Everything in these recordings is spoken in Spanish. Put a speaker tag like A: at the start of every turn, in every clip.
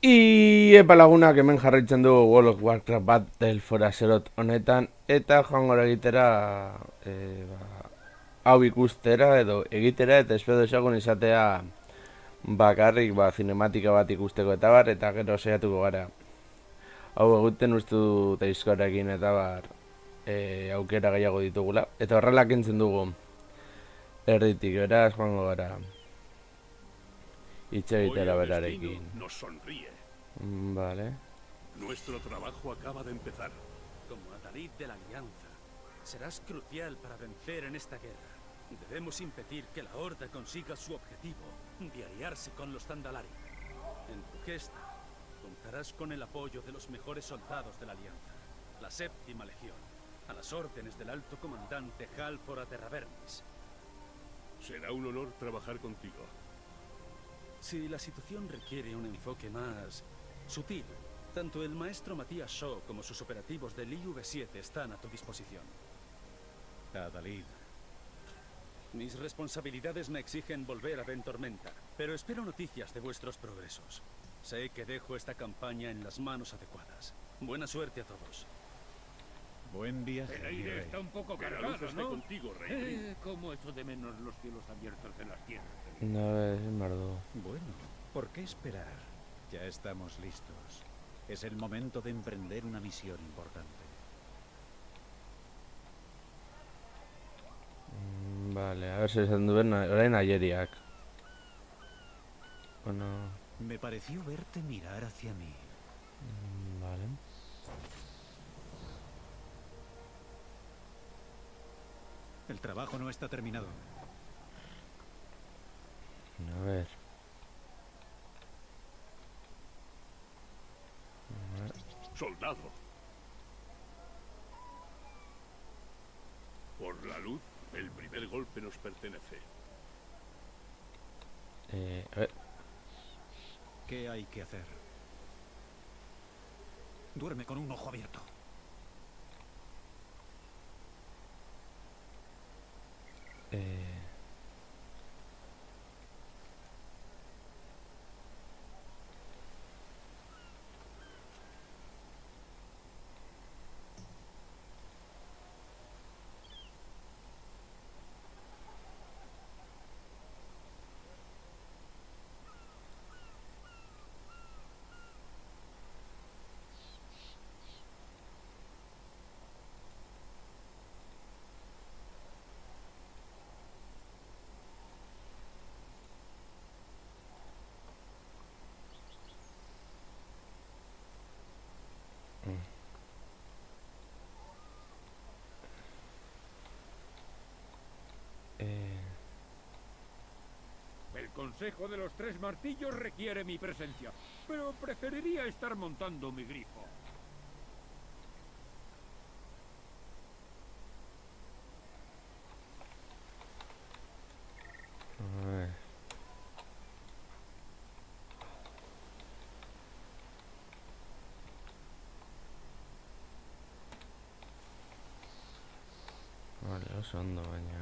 A: Epa lagunak hemen jarraitzen dugu World of Warcraft Battle for Azeroth honetan. Eta joango egitera hau ikustera edo egitera eta espero desagun izatea bakarrik cinematika bat ikusteko eta bar, eta gero saiatuko gara hau egiten uste dut Aizkorekin eta bar aukera gehiago ditugula. Eta horrela kentzen dugu erditik, beraz joango gara hitz egitera berarekin.
B: Nos sonríe.
A: Vale.
B: Nuestro trabajo acaba de empezar.
C: Como Adalid de la Alianza, serás crucial para vencer en esta guerra. Debemos impedir que la Horda consiga su objetivo, de aliarse con los Zandalari. En tu gesta, contarás con el apoyo de los mejores soldados de la Alianza, la Séptima Legión, a las órdenes del alto comandante Halfora Terravernis.
B: Será un honor trabajar contigo.
C: Si la situación requiere un enfoque más sutil, tanto el maestro Matías Shaw como sus operativos del IV-7 están a tu disposición.
D: Adalid.
C: Mis responsabilidades me exigen volver a Ventormenta, pero espero noticias de vuestros progresos. Sé que dejo esta campaña en las manos adecuadas. Buena suerte a todos.
D: Buen viaje.
B: El aire está un poco cargado, ¿no? Contigo, Rey.
E: ¿Cómo echo de menos los cielos abiertos de las tierras?
A: No, es verdad.
D: Bueno, ¿por qué esperar? Ya estamos listos. Es el momento de emprender una misión importante.
A: Vale, a ver si esan duen orain aieriak. Bueno,
D: Me pareció verte mirar hacia mí.
A: vale.
D: El trabajo no está terminado.
A: A ver.
B: Soldado. Por la luz, el primer golpe nos pertenece.
A: A ver.
D: ¿Qué hay que hacer? Duerme con un ojo abierto.
E: El Consejo de los Tres Martillos requiere mi presencia, pero preferiría estar montando mi grifo.
A: A ver. Vale, oso ondo, baina...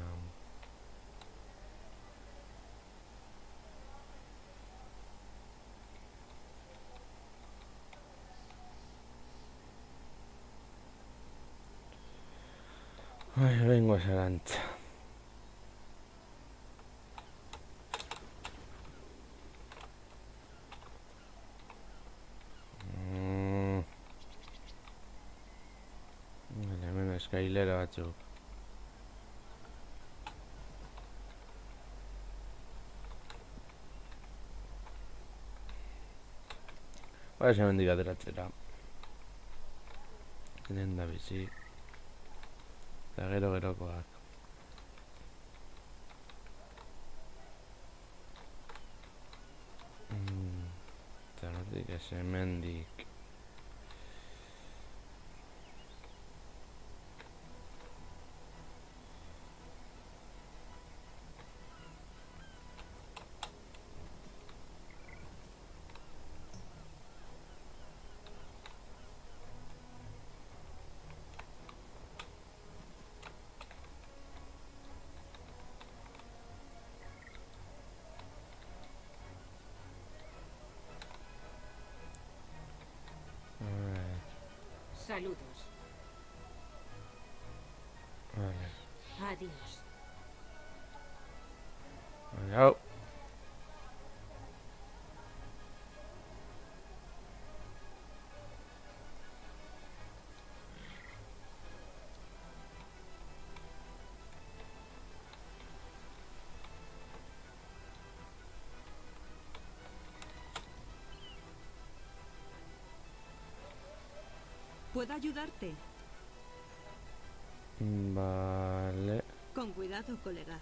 A: Ai, vengo a Sarantza. Vale, hemen eskailera batzuk. Ba, ez hemendik ateratzera. Hemen da bizi. Eta gerokoak. Eta nordik ez hemendik.
F: Saludos.
A: Vale.
F: Adiós.
A: Chao.
G: ¿Puedo ayudarte?
A: Vale.
G: Con cuidado, colega.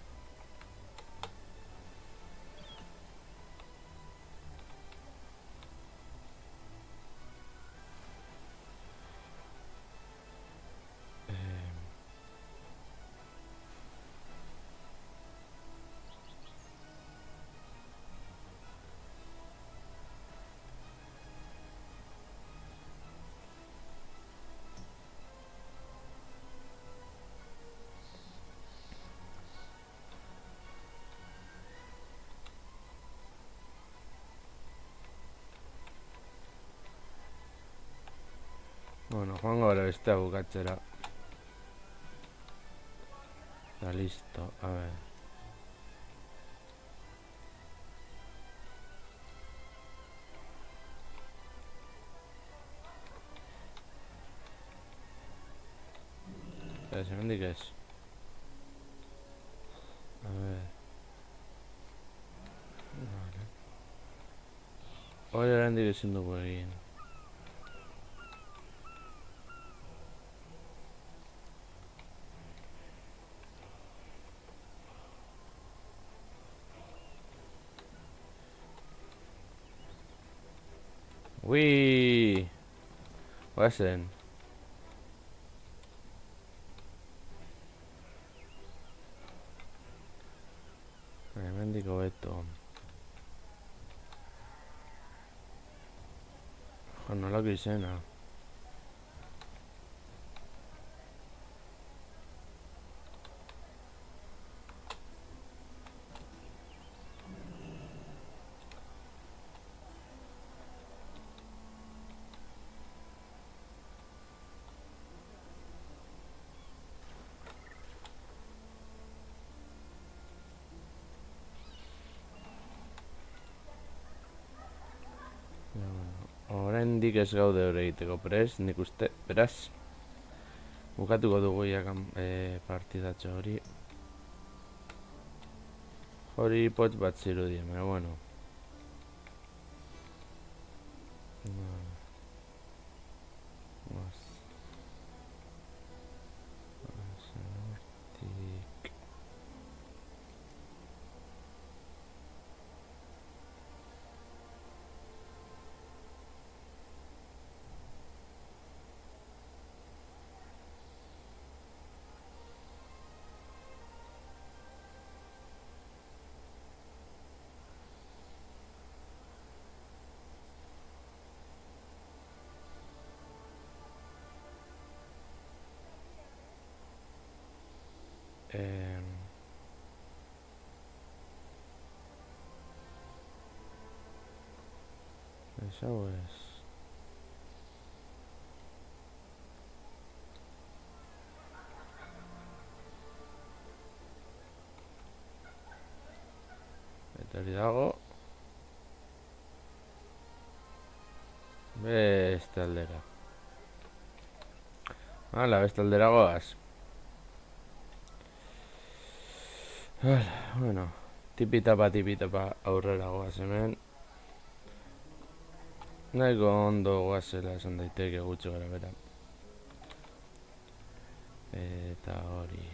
G: Bueno, joango gara bestea bukatzera. Está listo, a ver. Espera, ¿hemendik ez? A ver. Vale. Hori oraindik ezin dugu egin. Ui! Guazen. Hemendik hobeto. Jo, nolako izena. Oraindik ez gaude hori egiteko prest, nik uste, beraz. Bukatuko dugu iakan partidatxo hori. Hori potx bat zirudien, baina bueno. Eso es. Eta hori dago. Beste aldera. Hala, beste aldera goaz. Bueno, tipitapa aurrera goaz hemen. Nahiko ondo goazela esan daiteke gutxo gara bera. Eta hori.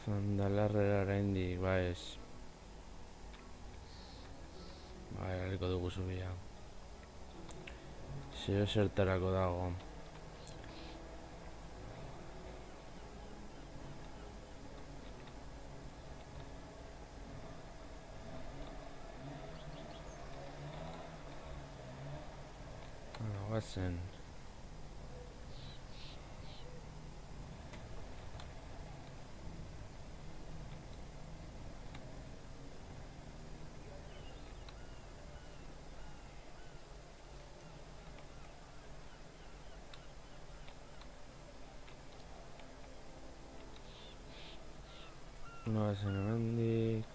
G: Zandalarrera oraindik, ba ez. Ba, eraliko dugu zubia. Zio zertarako dago. Guazen. Noazen hemendik.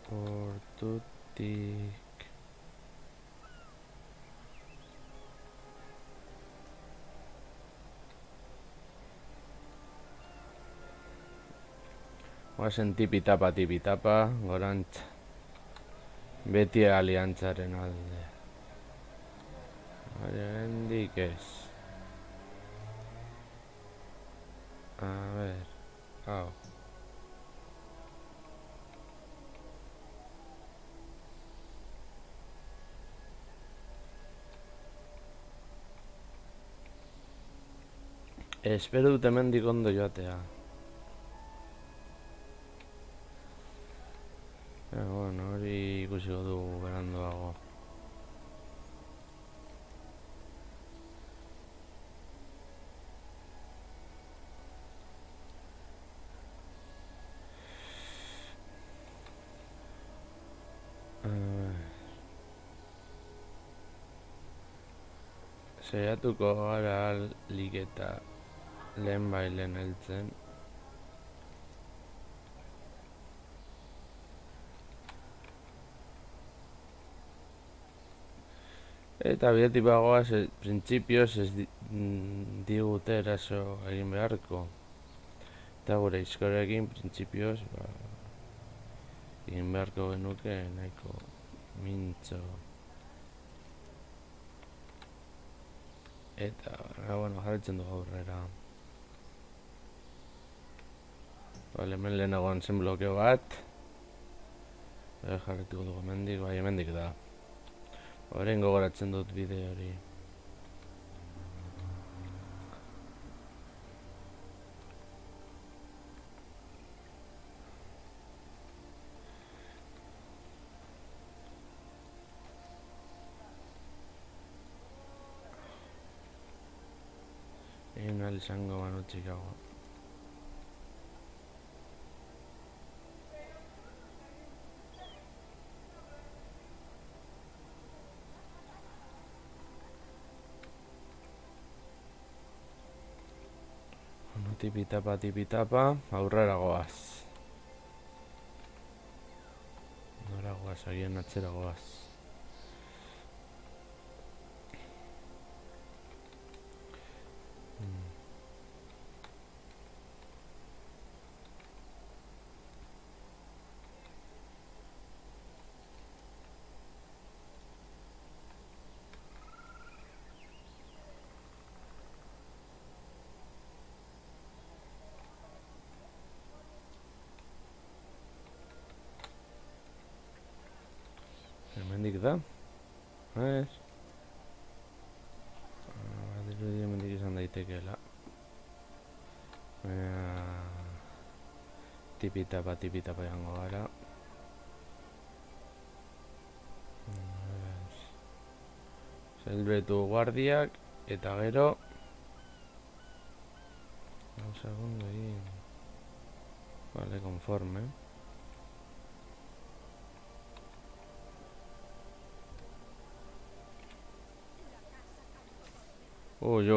G: Portutik. Noazen tipitapa, gorantz. Beti aliantzaren alde. Hemendik ez. A ver, hau. Espero dut hemendik ondo joatea. Bueno, hori ikusiko dugu beranduago. Saiatuko gara ahalik eta lehen heltzen. Eta bidetik bagoaz, printzipioz ez digute eraso egin beharko. Eta gure izkorekin printzipioz egin beharko genuke nahiko mintzo. Eta, bueno, jarretzen dugu aurrera. Bale, hemen lehenagoan zen blokeo bat. Jarretuko dugu hemendik, bai hemendik da. Orain gogoratzen dut bide hori. Egin ahal izango banutzik hau. Tipitapa, aurrera goaz. Nora goaz, agian atzera goaz. Hemendik da? Ez? Badirudi hemendik izan daitekeela. Tipitapa jango gara. Zelbretu guardiak eta gero un segundo egin. Vale, conforme. Uy.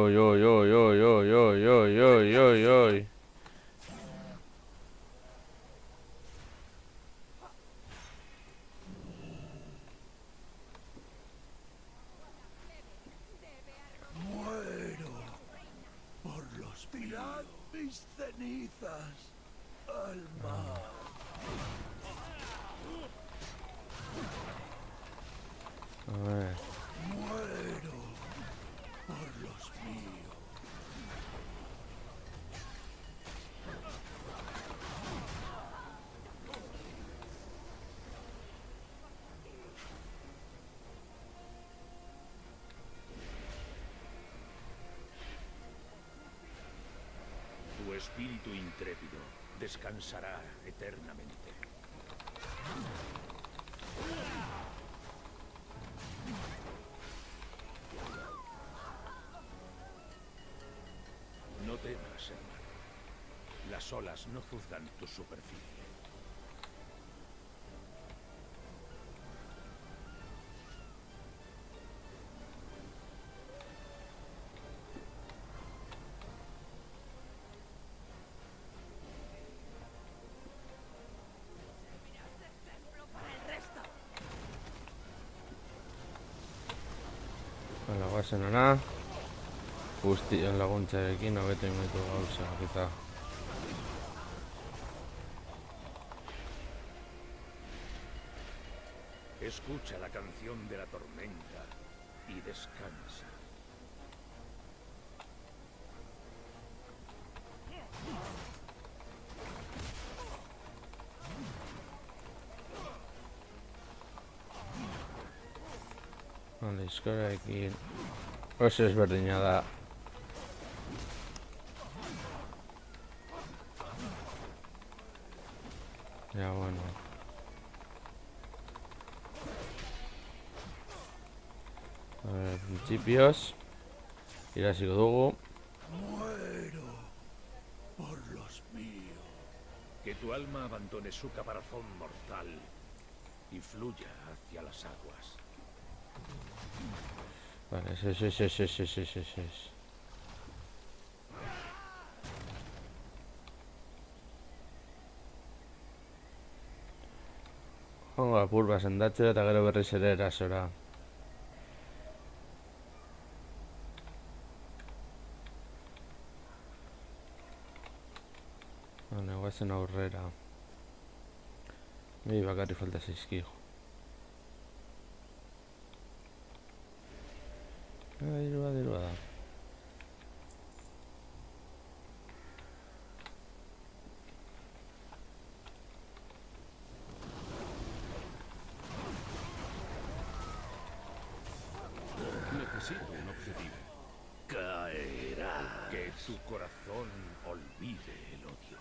F: Muero por los tirad mis cenizas al mar.
G: A ver.
F: Muero por los míos.
B: Tu espíritu intrépido descansará eternamente. No temas, hermano. Las olas no juzgan tu superficie.
G: Guazen ona. Guztion laguntzarekin hobeto inmetu gauzak eta...
B: Escucha la canción de la tormenta y descansa.
G: Vale, eskorarekin... Oso ezberdina da. Ja, bueno. A ver, principios. Irasiko dugu.
F: Muero por los míos.
B: Que tu alma abandone su caparazón mortal y fluya hacia las aguas.
G: Vale, sí. Jongo apurba sendatzera eta gero berriz ere erasora. Vale, guazen aurrera. Bi bakarri falta zaizkigu. Dirua da.
B: Necesito un objetivo. Caerá. Que tu corazón olvide el odio.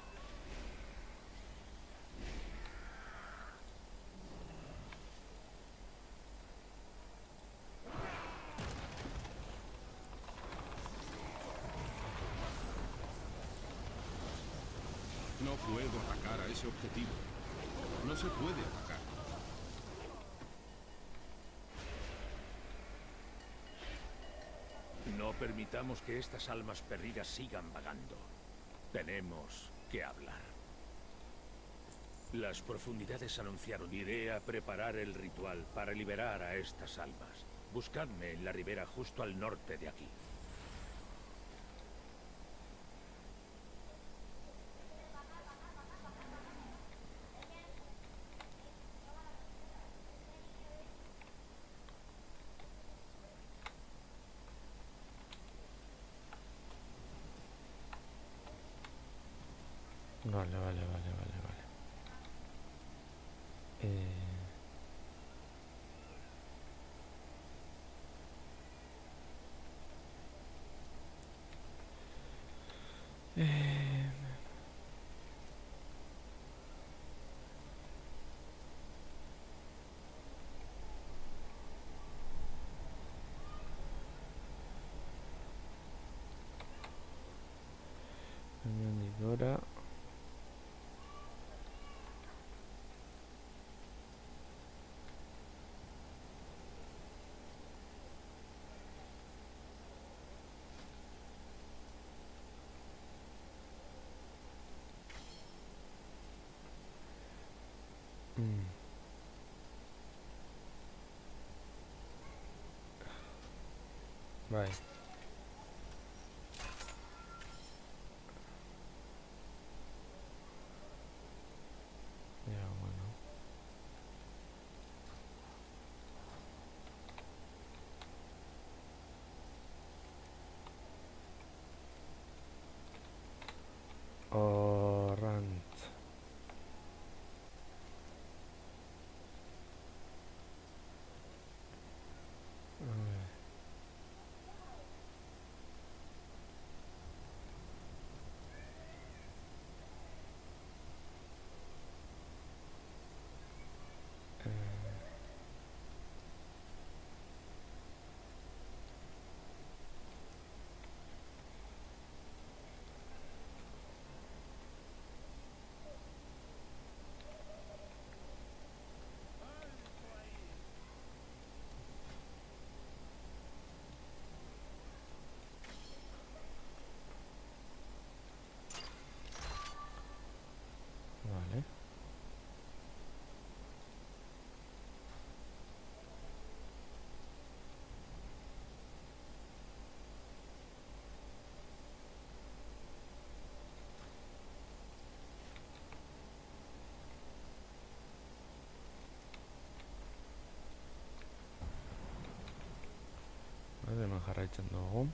E: No puedo atacar a ese objetivo. No se puede atacar.
B: No permitamos que estas almas perdidas sigan vagando. Tenemos que hablar. Las profundidades anunciaron. Iré a preparar el ritual para liberar a estas almas. Buscadme en la ribera justo al norte de aquí.
G: Vale. Hemendik gora. Bai. Ja, bueno. Orrantz. jarraitzen dugu.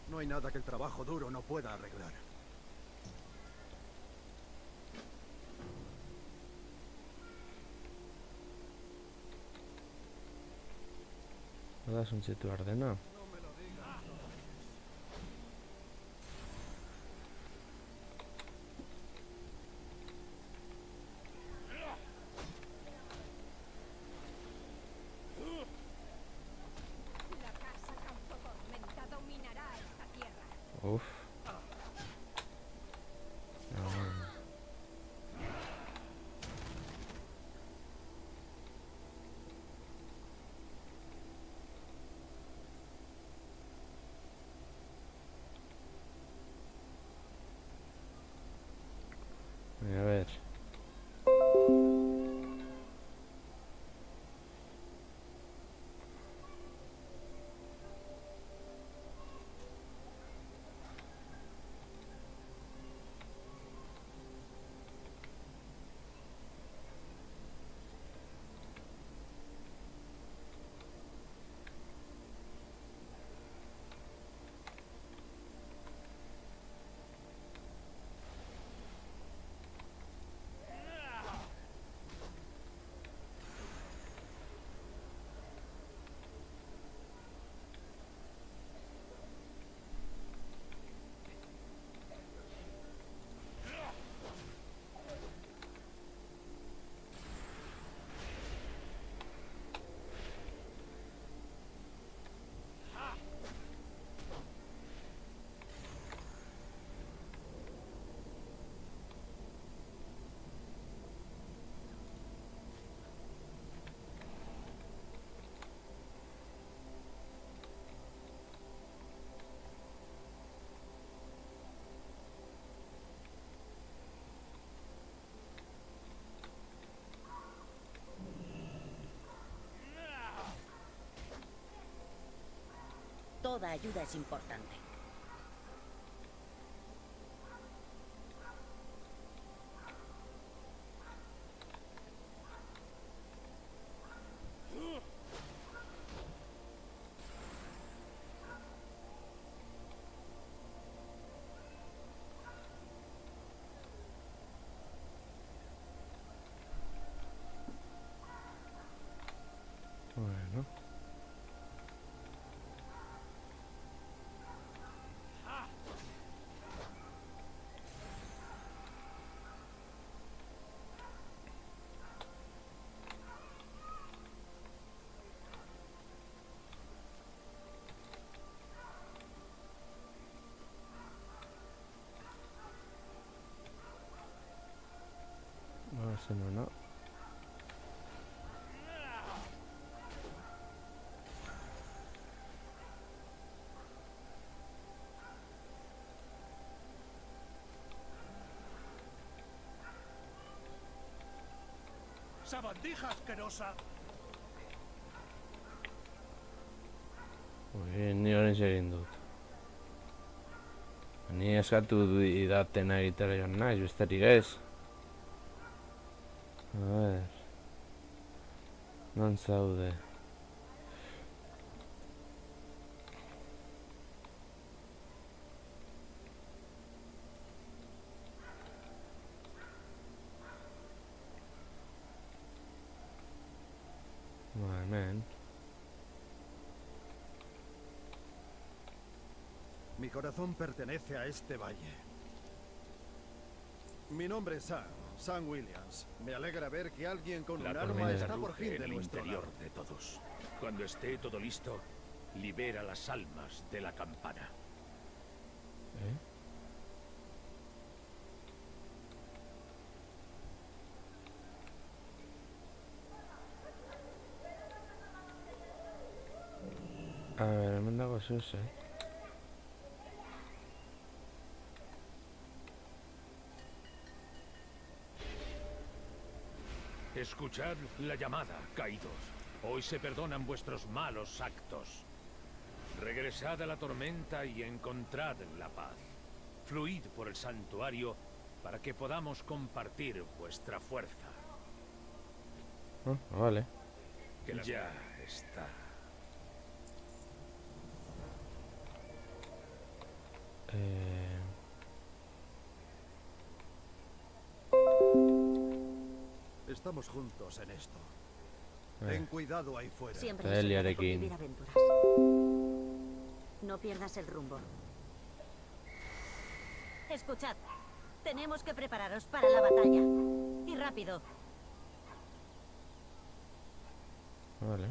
F: No hay nada que el trabajo duro no pueda arreglar.
G: Bada suntzitu behar dena.
H: La casa Campo Tormenta dominará esta tierra.
G: Uf. A ver.
I: Toda ayuda es importante.
G: Bueno. A ver si no.
F: ¡Sabandija asquerosa!
G: Ni hori egin dut. Ni eskatu didatena egitera joan naiz, besterik ez. A ver. Non zaude. Ba, hemen.
F: Mi corazón pertenece a este valle. Mi nombre es Sam Williams. Me alegra ver que alguien con
B: La
F: un arma
B: tormenta
F: está por
B: ruge
F: fin
B: en
F: de
B: el
F: nuestro
B: interior
F: lado.
B: de todos. Cuando esté todo listo, libera las almas de la campana.
G: A ver, hemen dago zuz,
B: Escuchad la llamada, caídos. Hoy se perdonan vuestros malos actos. Regresad a la tormenta y encontrad la paz. Fluid por el santuario para que podamos compartir vuestra fuerza.
G: Vale.
B: Ya está.
F: Estamos juntos en esto. Ten cuidado ahí fuera.
I: Siempre
G: Eta
I: he soñado con
G: Eliarekin.
I: vivir aventuras. No pierdas el rumbo. Escuchad. Tenemos que prepararos para la batalla. Y rápido.
G: Vale.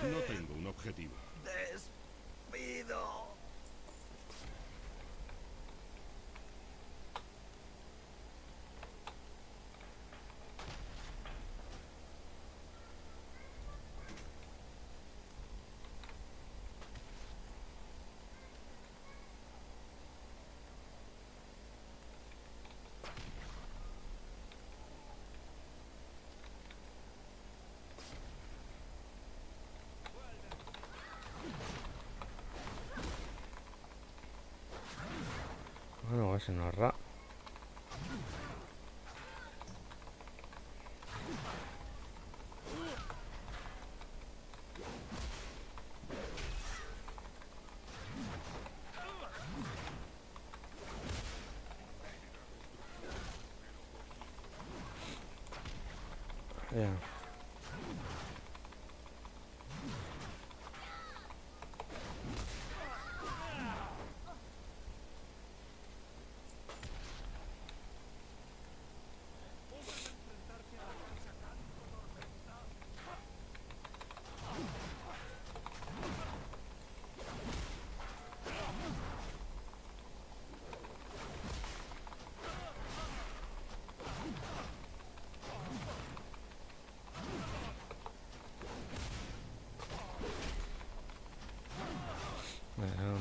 J: No tengo un objetivo.
F: ¡Despido!
G: Bueno, va a ser una ra. Ya.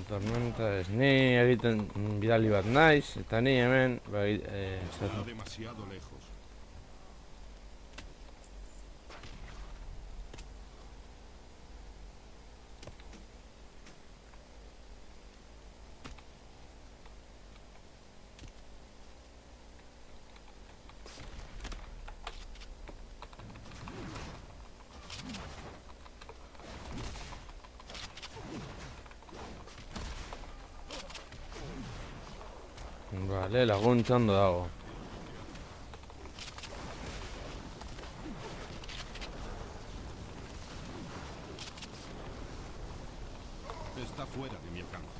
G: Tormenta ez ni egiten bidali bat naiz, eta ni hemen
J: Está demasiado lejos.
G: Vale, laguntza ondo dago.
J: Está fuera de mi alcance.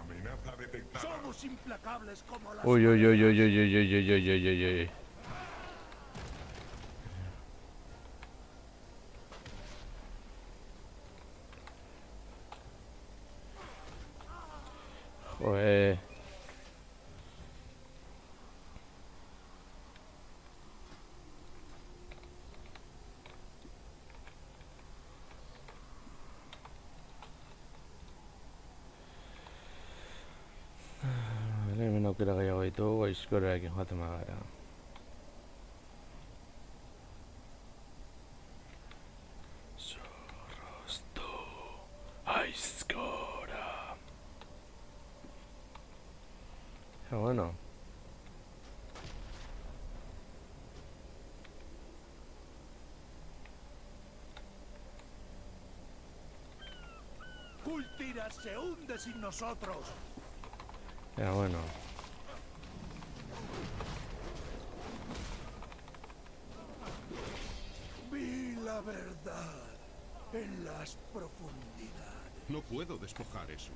J: Amenaza detectada.
F: Somos implacables como las...
G: Uy, uy, uy, uy, uy, uy, uy, uy, uy, uy, uy, uy. Joder. aukera gehiago ditugu, aizkorarekin joaten bagara. Zorroztu, aizkora. Bueno.
F: Kultira se hunde sin nosotros.
G: Ya, bueno.
F: Vi la verdad en las profundidades.
J: No puedo despojar eso.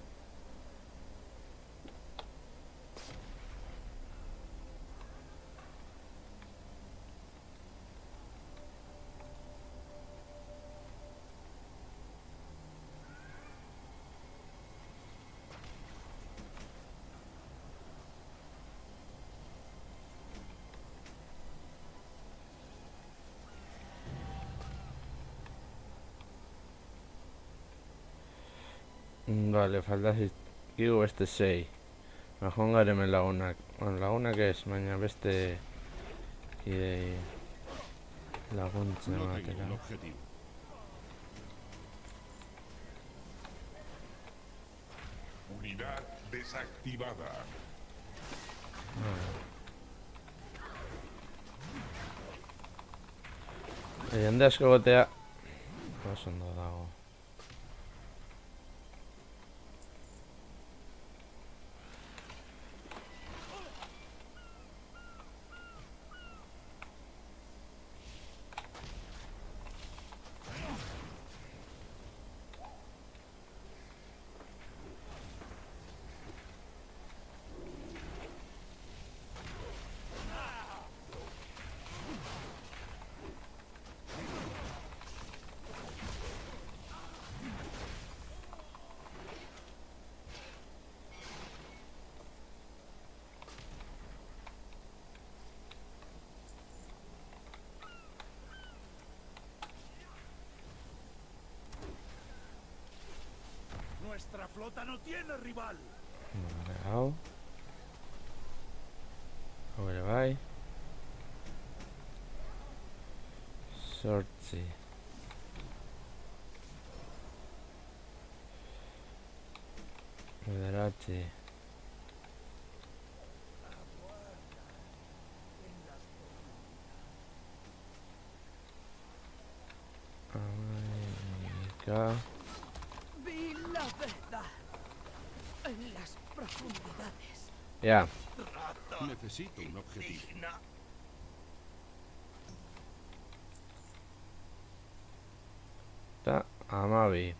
G: Vale, falta zizkigu beste 6. Joan gara hemen lagunak. Bueno, lagunak ez, baina beste kidei laguntzen
J: No tengo un
G: ematera.
J: objetivo.
K: Unidad desactivada.
G: Jende asko gotea oso ondo dago.
F: Nuestra flota no tiene rival.
G: Vale, hau. Hau ere bai. Zortzi. Bederatzi. Hamaika.
H: Vi la verdad en las profundidades.
G: Ja,
J: Necesito un objetivo.
G: eta hamabi.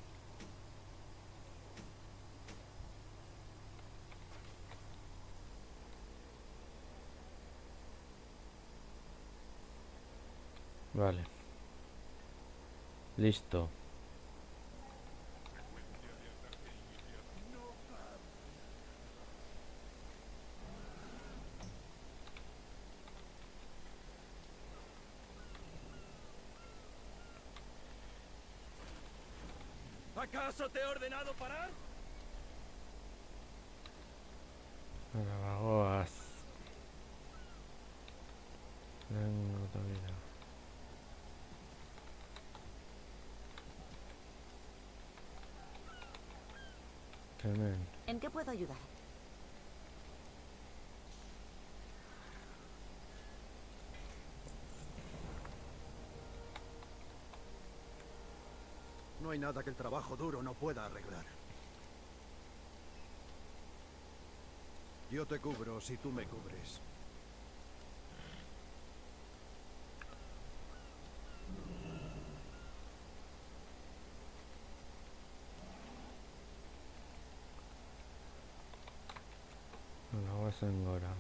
G: Vale. Listo.
C: ¿Acaso te he ordenado parar?
G: Ahora bagoaz. Lehenengo tokira. Hemen.
I: ¿En qué puedo ayudar?
F: No hay nada que el trabajo duro no pueda arreglar. Yo te cubro si tú me cubres.
G: Goazen gora.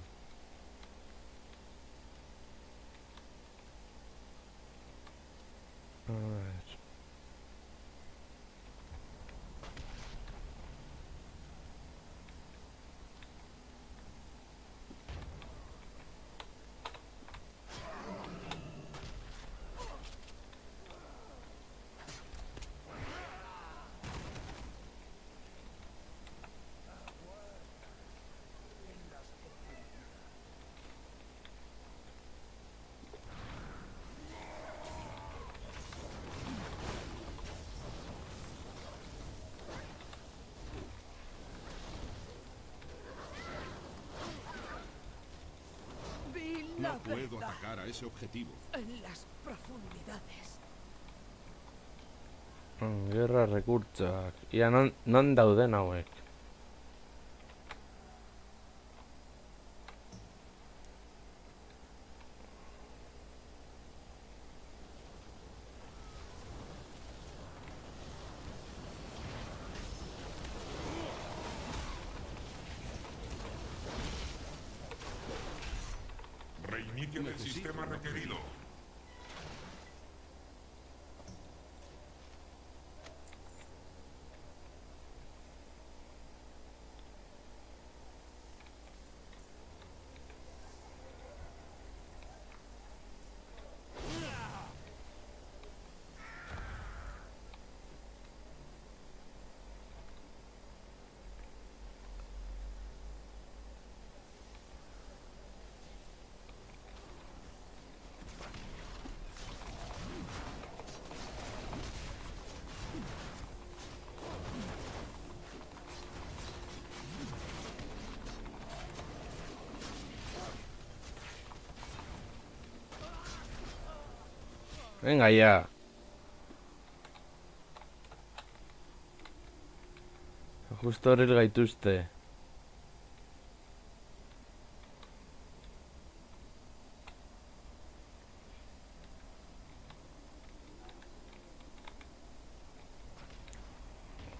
G: A ver.
J: No puedo atacar a ese objetivo.
H: En las profundidades.
G: Gerra rekurtsoak. Ia non dauden hauek.
K: Reinicio del sistema requerido.
G: Venga ya. Justo hor hil gaituzte.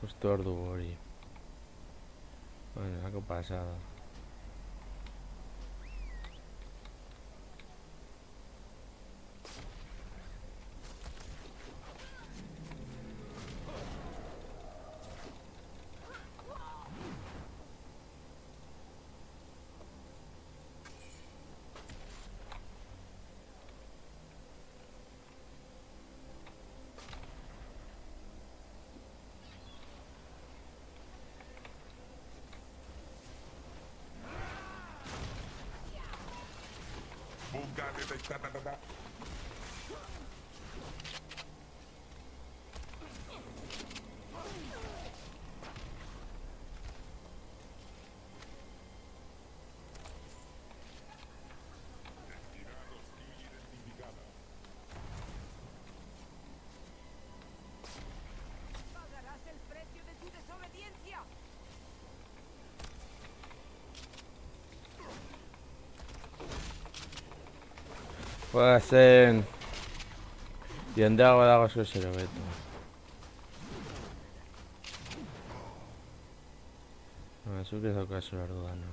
G: Justo hor dugu hori. Bueno, algo pasada.
K: Fuga detectada.
H: Pagarás el precio de tu desobediencia.
G: Zen jendeago dago asko zero beto. Zuk ez daukazu ardudana.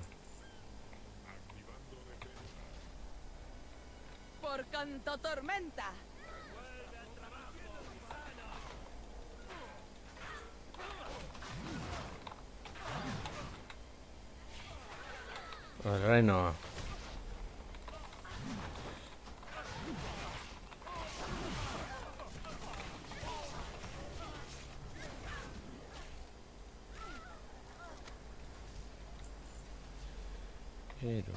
H: Por canto tormenta.
G: Orain noa. Pero...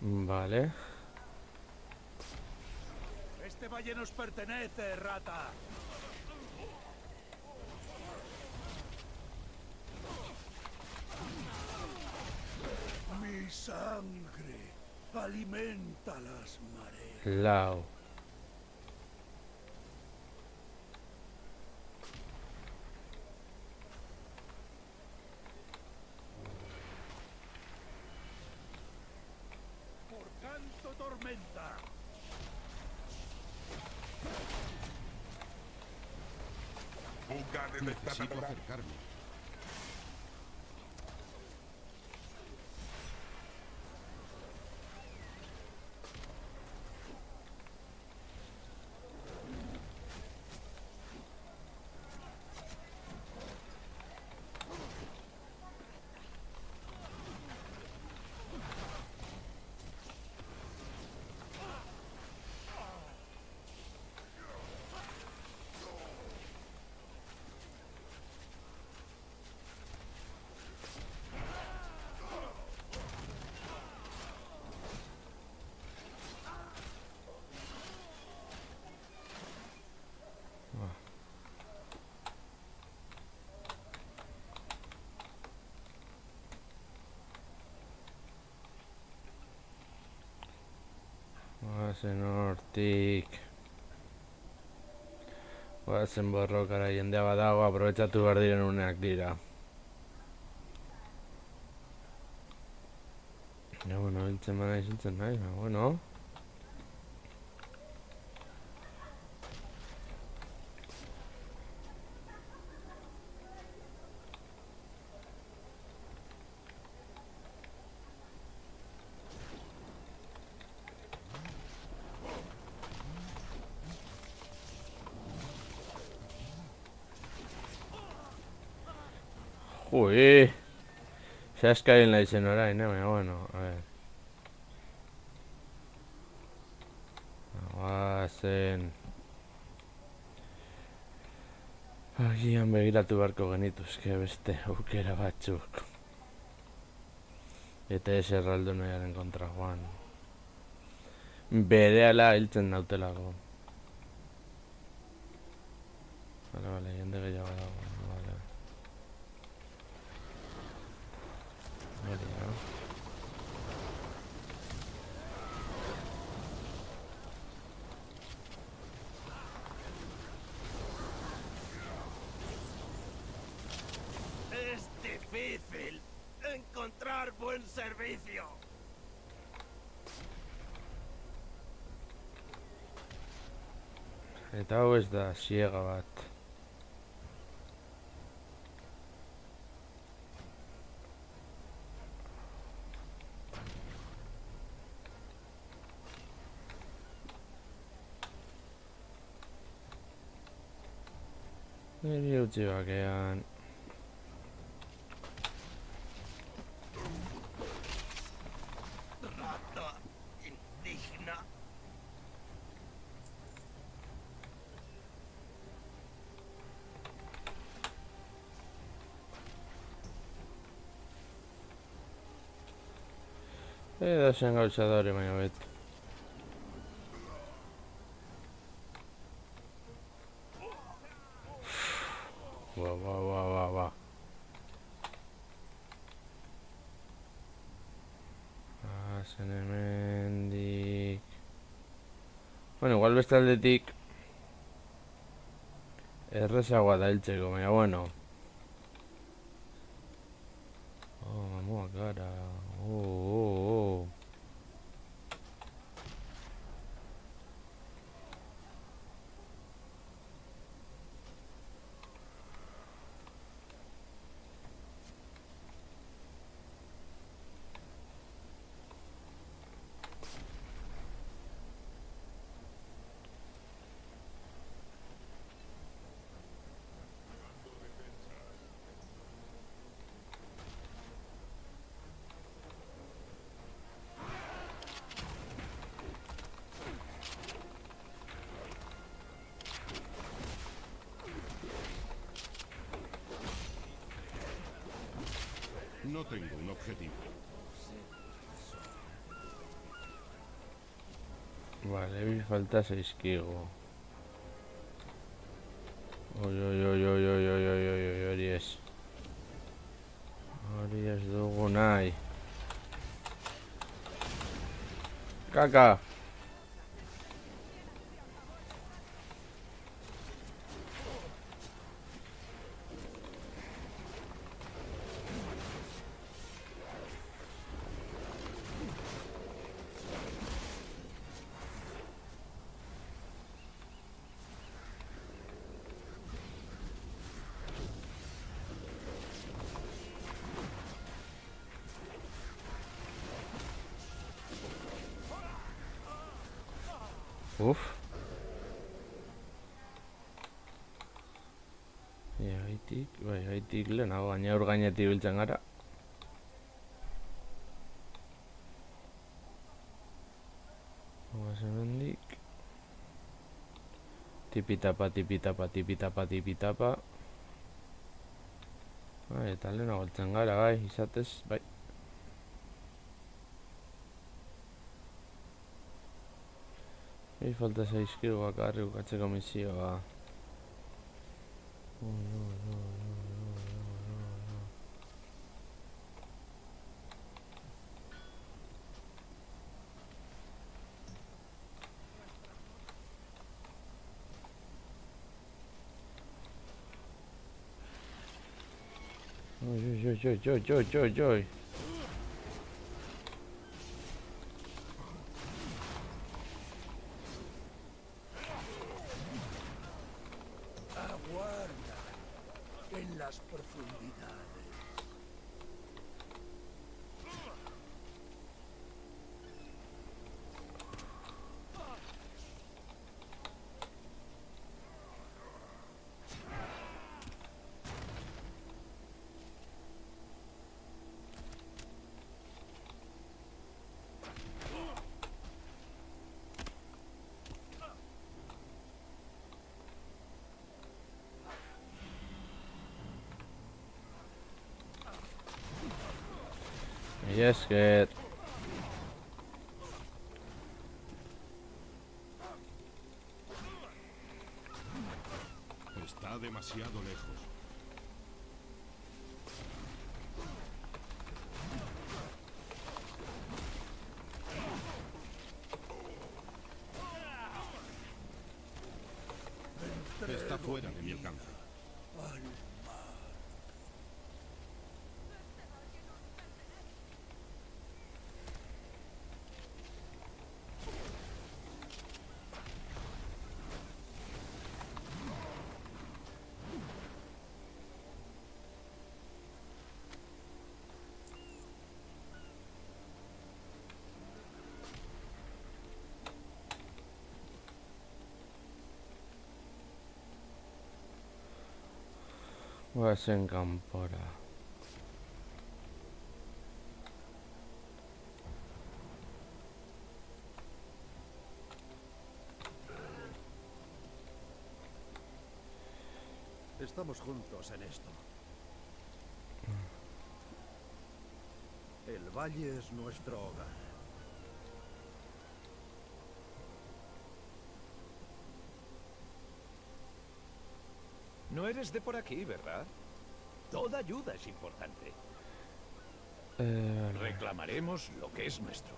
G: Vale.
F: Este valle nos pertenece, rata. Mi sangre alimenta las mareas.
G: Lau.
F: Por canto tormenta.
K: Fuga
J: Necesito
K: detectada.
J: acercarme.
G: Guazen hortik. Guazen borrokara jendea badago, aprobetxatu behar diren uneak dira. Ja, bueno, hiltzen bana iziltzen nahi, bueno. Ui, saskaren naizen orain, baina, bueno, a ver. Guazen. Agian begiratu beharko genituzke beste aukera batzuk. Eta ez erraldo nahiaren kontra joan. Berehala hiltzen nautelako. Vale, jende gehiago dago, vale. Vale,
C: Es difícil encontrar buen servicio.
G: Eta hau ez da siega bat. Niri utzi bakean.
C: Rata indigna.
G: Edo zen gauzadore baina beti. Ba. Zen hemendik. Bueno, igual beste aldetik errezagoa da hiltzeko, baina bueno. Oh, mamua gara. Oh.
J: No tengo un objetivo.
G: Vale, me falta 6 kigo. Oi, hori ez. Hori ez dugu nahi. Kaka! Uf. Gaitik lehenago, baina ur gainetik biltzen gara. Guazen hendik. Tipitapa. Eta lehenago biltzen gara, bai, izatez, bai. Falta 6 kilo bakarri bukatzeko misioa. Uy, uy, uy, uy, uy, uy, uy, uy.
F: Aguarda en las profundidades.
G: Y es que...
J: Está demasiado lejos. Está fuera de mi alcance.
G: Vas en Campora.
F: Estamos juntos en esto. El valle es nuestro hogar.
E: No eres de por aquí, ¿verdad? Toda ayuda es importante. Reclamaremos lo que es nuestro.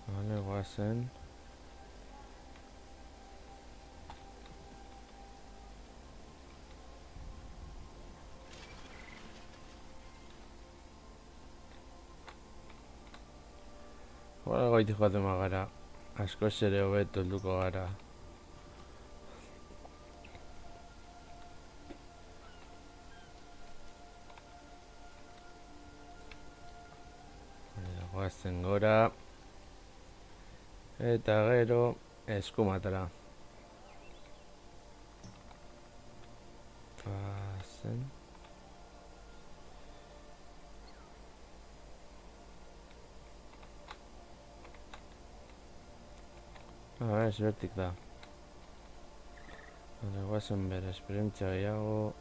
G: Vale, Wasen. Goitik joaten bagara. Askoz ere hobeto helduko gara. Goazen gora. Eta gero eskumatara. Pasen. Ez bertik da. Goazen bere esperientzia gehiago.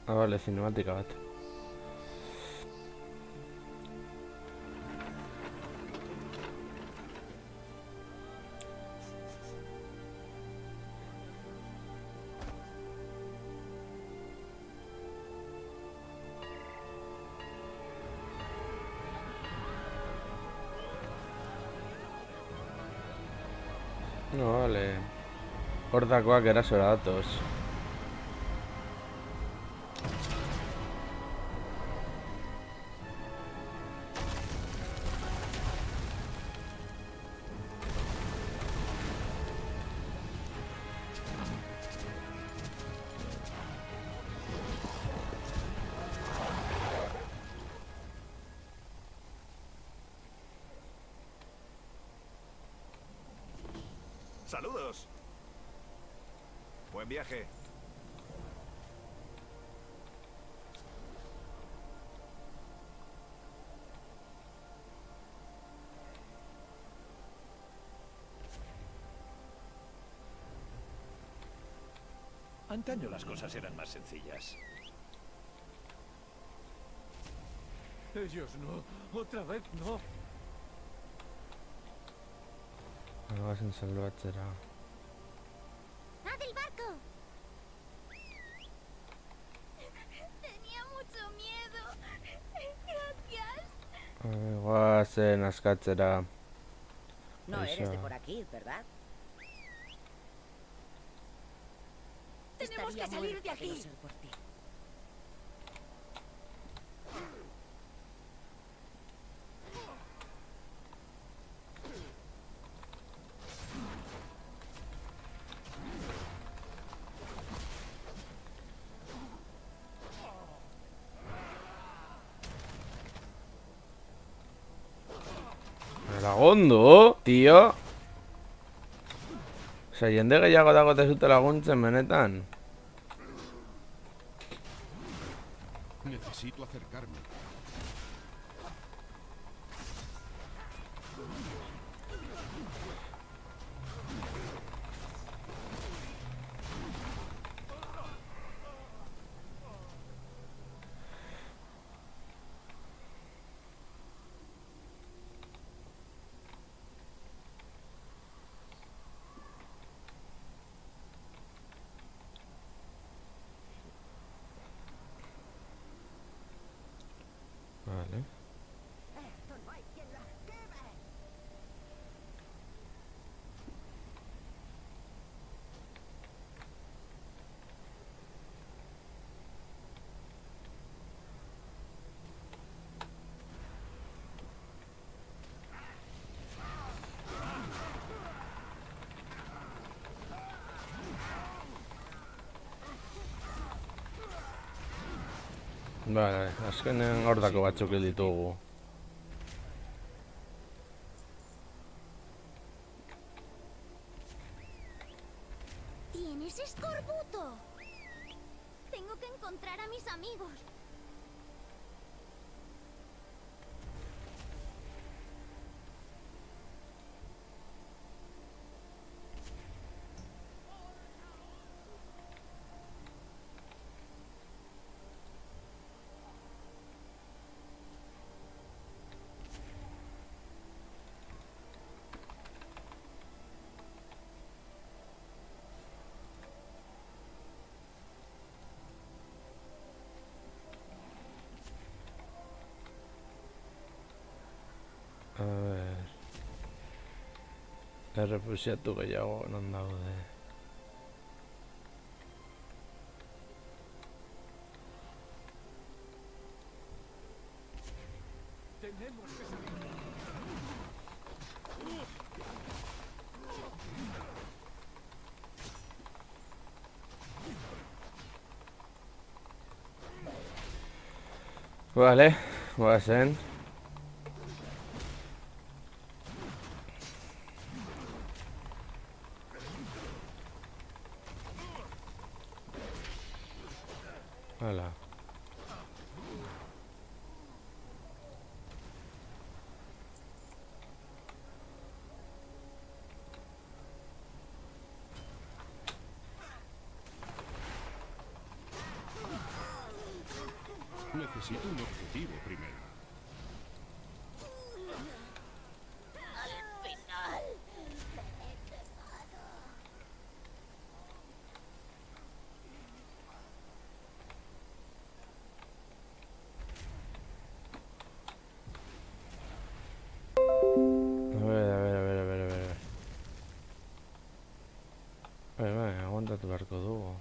G: Vale, cinemática bat. No, vale. Hordakoak erasora datoz.
E: ¡Saludos! Buen viaje. Antaño las cosas eran más sencillas.
C: Ellos no. Otra vez no.
G: Guazen salbatzera.
I: ¡Ah, del barco!
H: Tenía mucho miedo. Gracias.
G: Guazen askatzera.
I: No eres de
G: Eso.
I: por aquí, ¿verdad?
H: Tenemos que
I: Estaría
H: salir de
I: muerta
H: aquí.
I: no ser por ti.
G: Lagundu, tío. Osea, jende gehiago dago tezute laguntzen, benetan.
J: Necesito acercarme.
G: Vale.
I: Esto no hay quien lo esquive.
G: Vale, azkenen hordako batzuk hil ditugu.
H: Tienes escorbuto. Tengo que encontrar a mis amigos.
G: A ver... Errefusiatu gehiago non daude.
E: Tenemos que salir.
G: Vale, guazen. Hala.
J: Necesito un objetivo primero.
H: Al final.
G: A ver. Bai, aguantatu beharko dugu.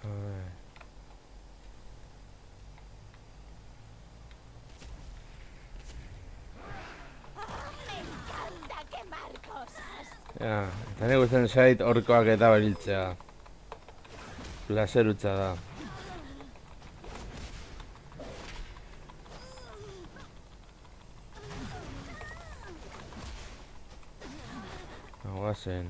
G: A ver.
H: Me encanta quemar cosas.
G: Ja, eta nik gustatzen zait orkoak eta beriltzea. Plazer hutsa da. Guazen.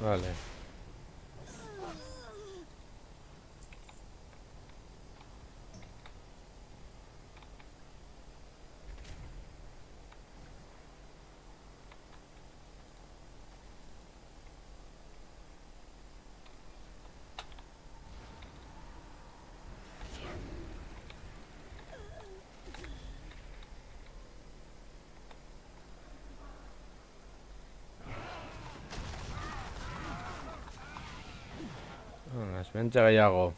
G: Vale.
A: Pentsa gehiago.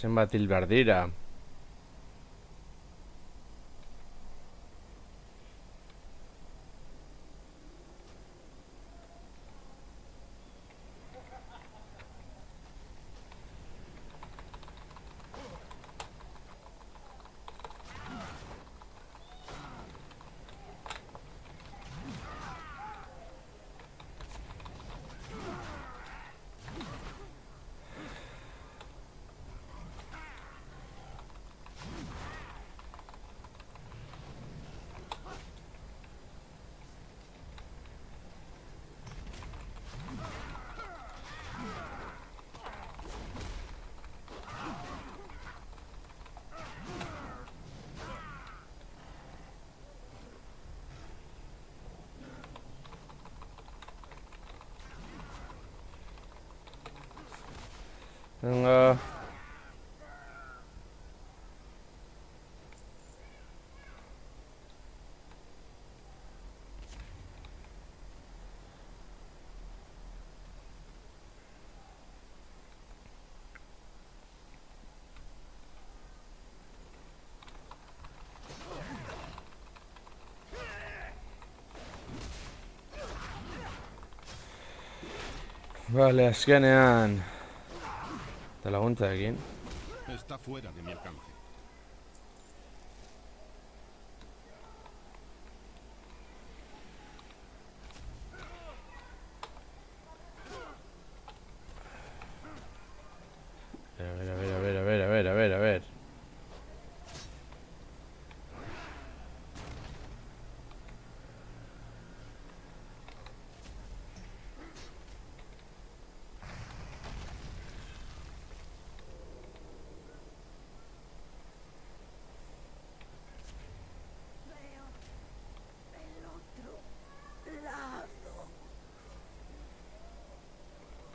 A: Zenbat hil behar dira. Venga. Vale, azkenean. Eta laguntzarekin.
J: Está fuera de mi alcance.
A: A ver.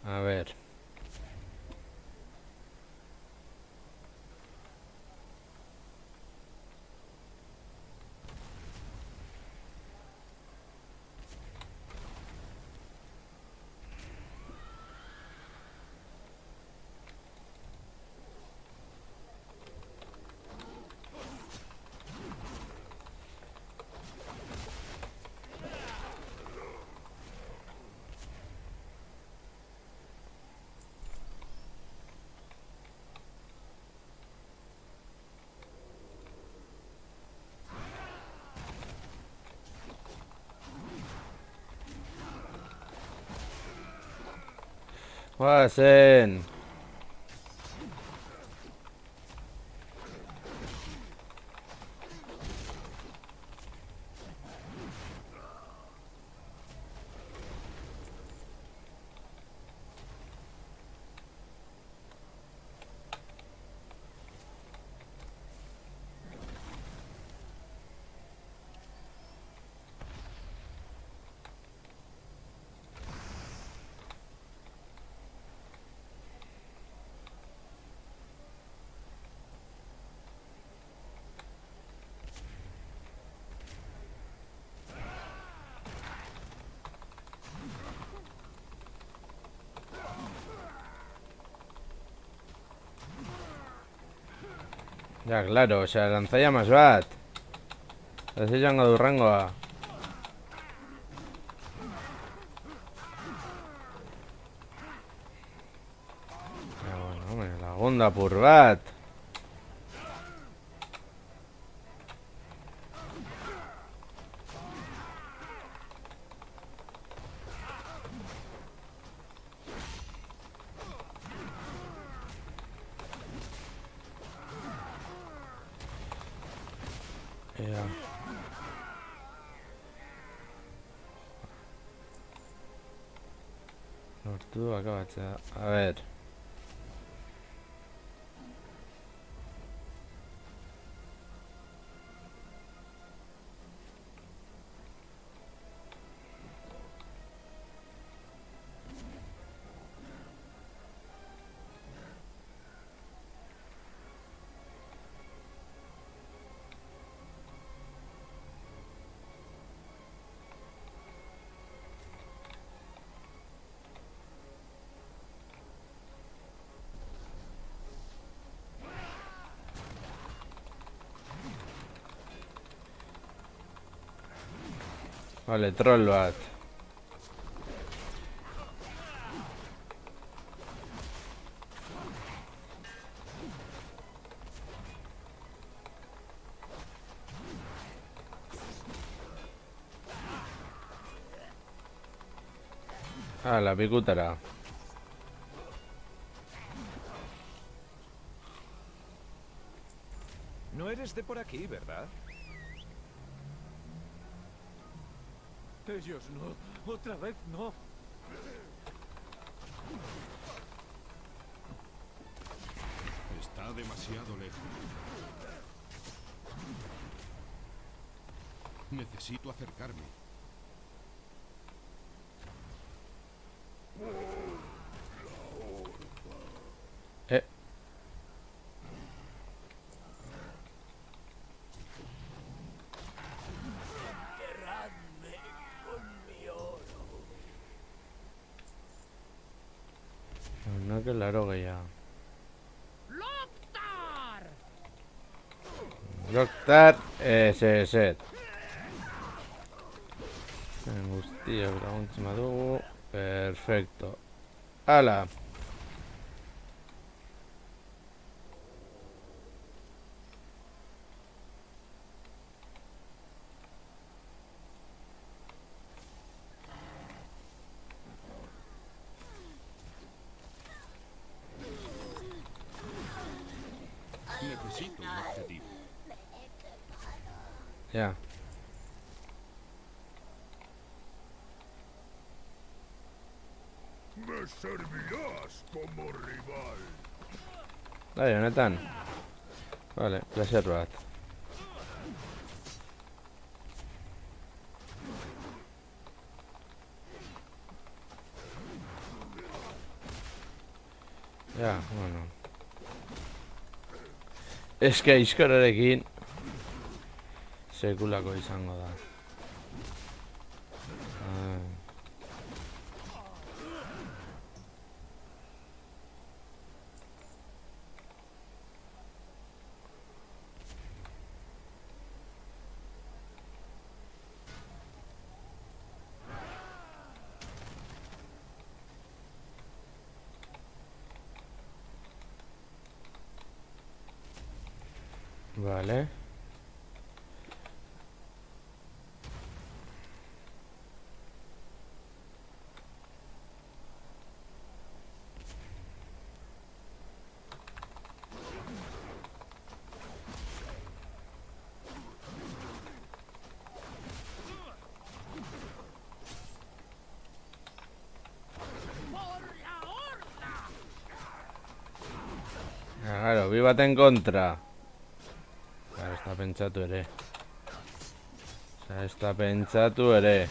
A: A ver. Guazen.
G: Ja, claro, osea, lanzallamas bat. Ez izango du rangoa. Ja, bueno, hombre, lagun apur bat. Ja. Lortu akabatzea. A ver. Vale, troll bat. La pikutara.
L: No eres de por aquí, ¿verdad?
C: Ellos no. Otra vez no.
J: Está demasiado lejos. Necesito acercarme.
G: No, que claro que ya. Loktar, ese set. Guztia, laguntzen badugu. Perfecto. Hala.
J: Necesito un objetivo.
G: Ya.
K: Me servirás como rival.
G: Bai, honetan. Vale, placer bat. Ja, bueno. Eske aizkorarekin sekulako izango da. Vale. Claro, bi baten kontra. Claro, ez da pentsatu ere. Ez da pentsatu ere.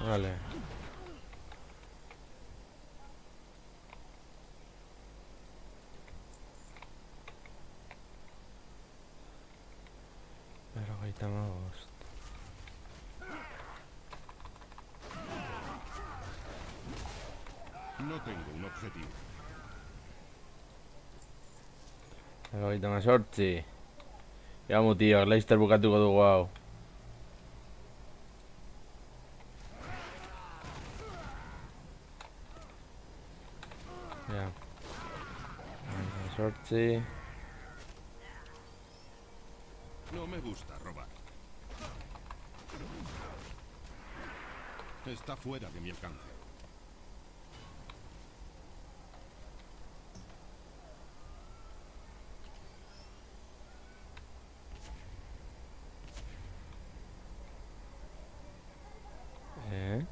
G: Vale. Pero ahí estamos.
J: No tengo un objetivo.
G: Hogeita hemezortzi. Ja mutiak, Leicester bukatuko dugu hau. Ja. Hemezortzi.
J: No me gusta robar. Está fuera de mi alcance.
G: Eh.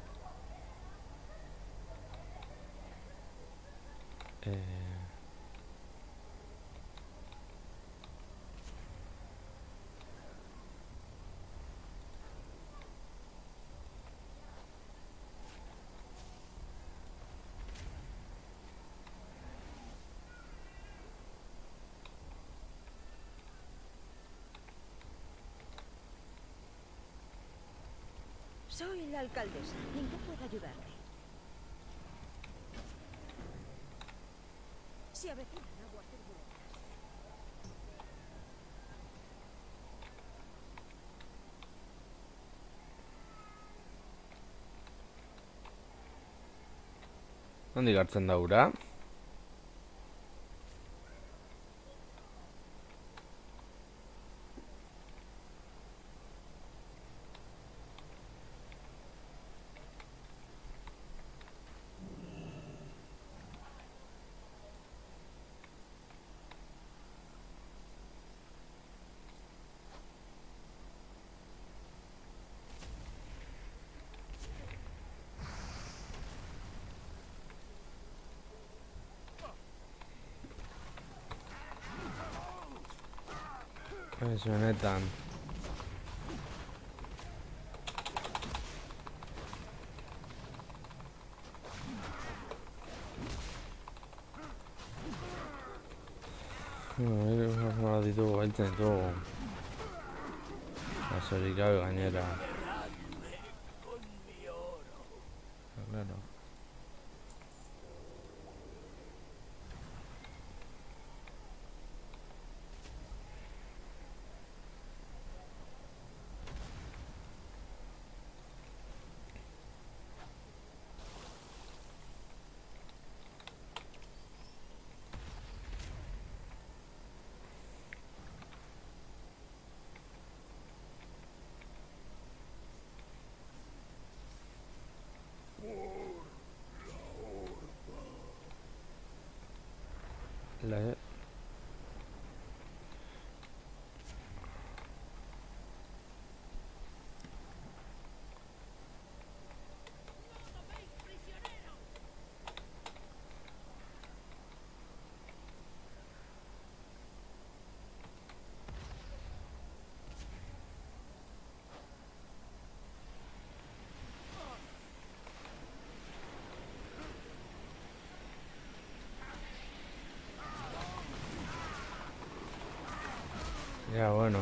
I: Soy la alcaldesa. ¿En qué puedo ayudarte? Se avecinan aguas turbulentas.
G: Nondik hartzen da ura? Ez benetan. Ditugu, bailtzen ditugu. Basorik gabe gainera. Claro. La... Ya, bueno.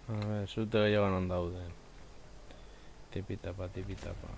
G: A ver, sute gehiago non daude. Tipitapa, tipitapa.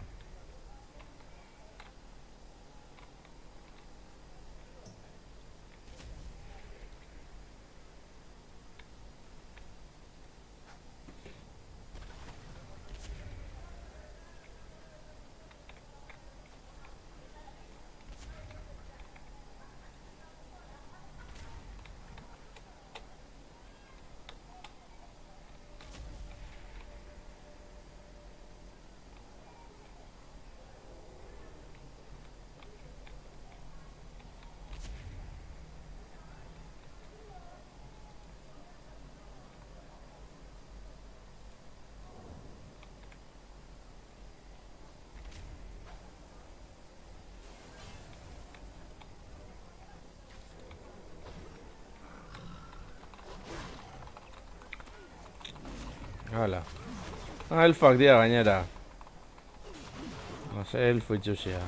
G: Hala. Elfak dira gainera. Ose elfo itxusia.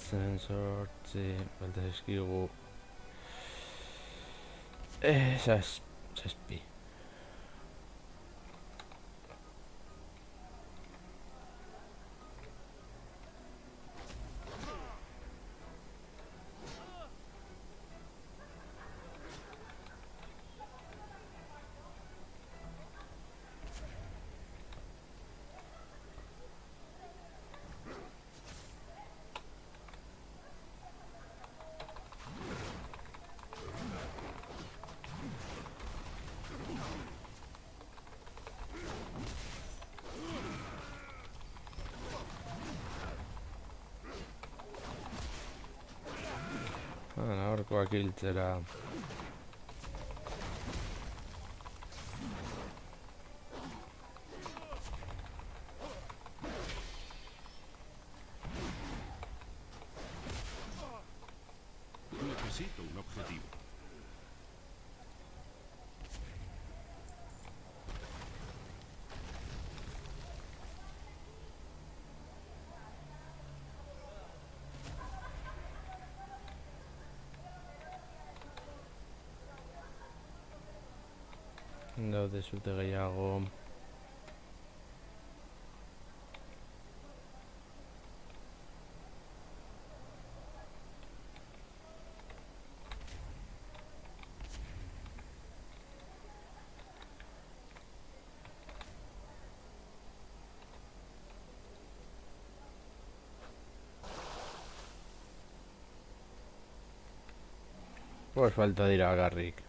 G: Zen sortzi, falta zaizkigu zazpi. Horkoak hiltzera.
J: Necesito un objetivo.
G: Daude zute gehiago. Pues falta dira bakarrik.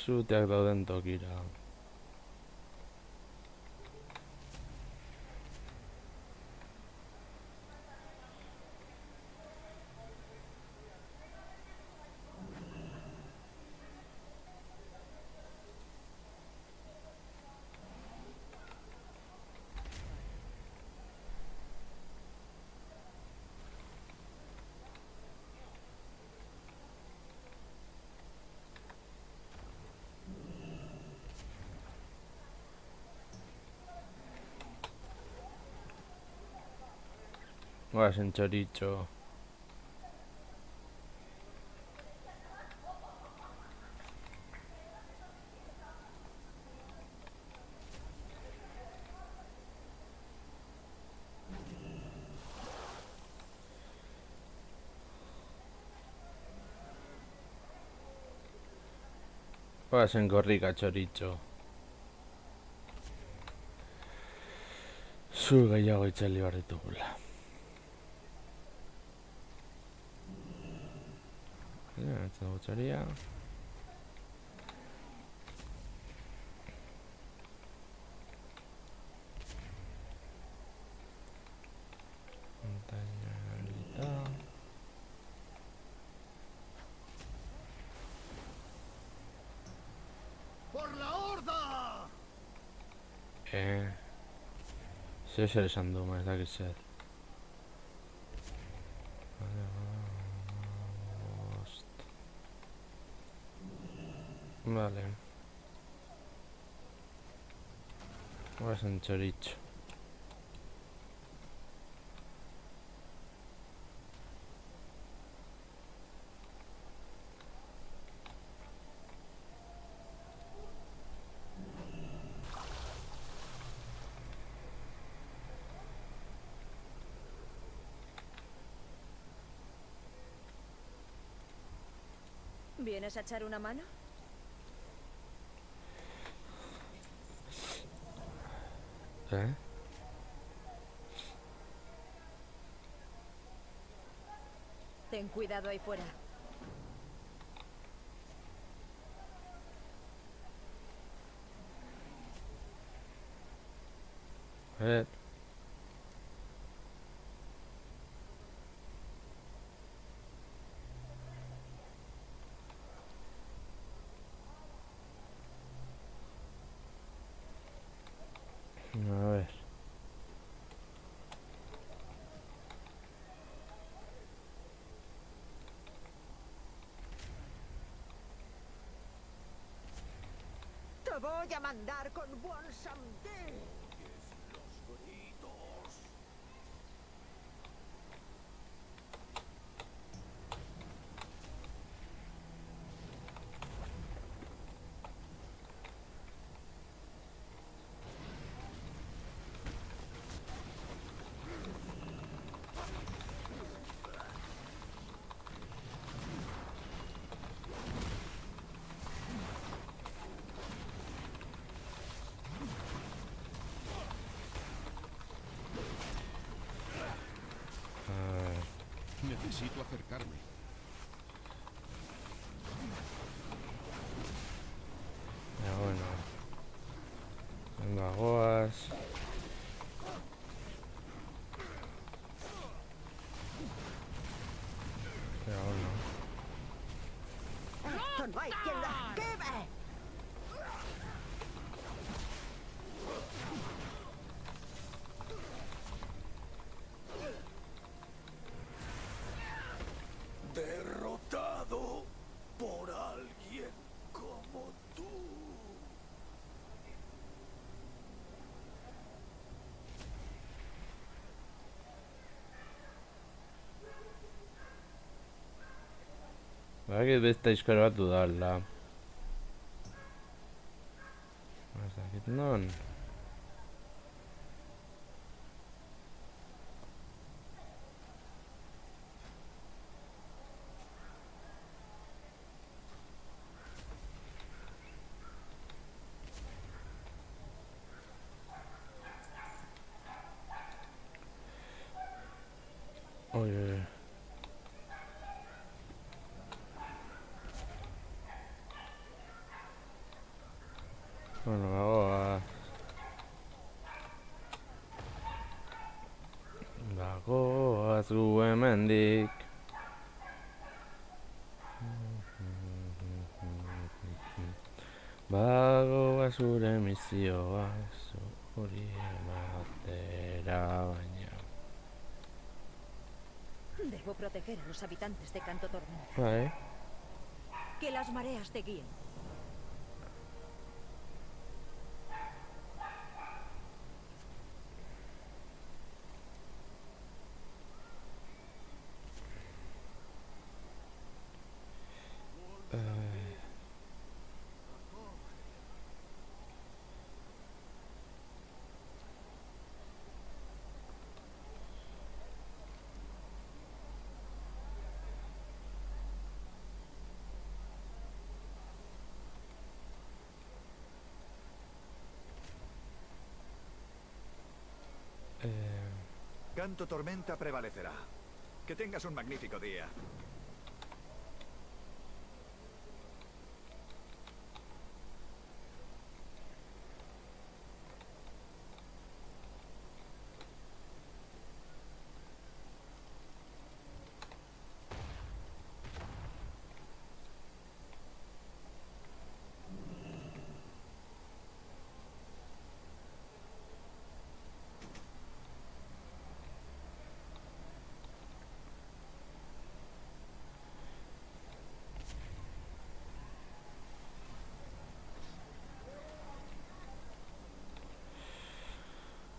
G: Zuteak dauden tokira. Guazen choricho. Guazen gorrika choricho. Zu gehiago itzali behar ditugula. Esta bocharía. Montaña.
F: ¡Por la horda!
G: Zer esan du, ez dakit zer. Vale. Guazen txoritxo.
I: ¿Vienes a echar una mano? Ten cuidado ahí fuera. A ver. Te voy a mandar con Juan Samdi.
J: Necesito acercarme.
G: Ya bueno. Venga, goas. Ya bueno.
I: Esto no hay quien lo esquive.
F: Derrotado por alguien como tú.
G: Badakit beste iskor bat dudala. Ez dakit non. Oye. Bueno, bagoaz. Bagoaz gu hemendik. Bagoaz zure misioa zuri ematera baina.
I: Debo proteger a los habitantes de Canto Tormenta.
G: Bai.
I: Que las mareas te guíen.
F: Canto Tormenta prevalecerá. Que tengas un magnífico día.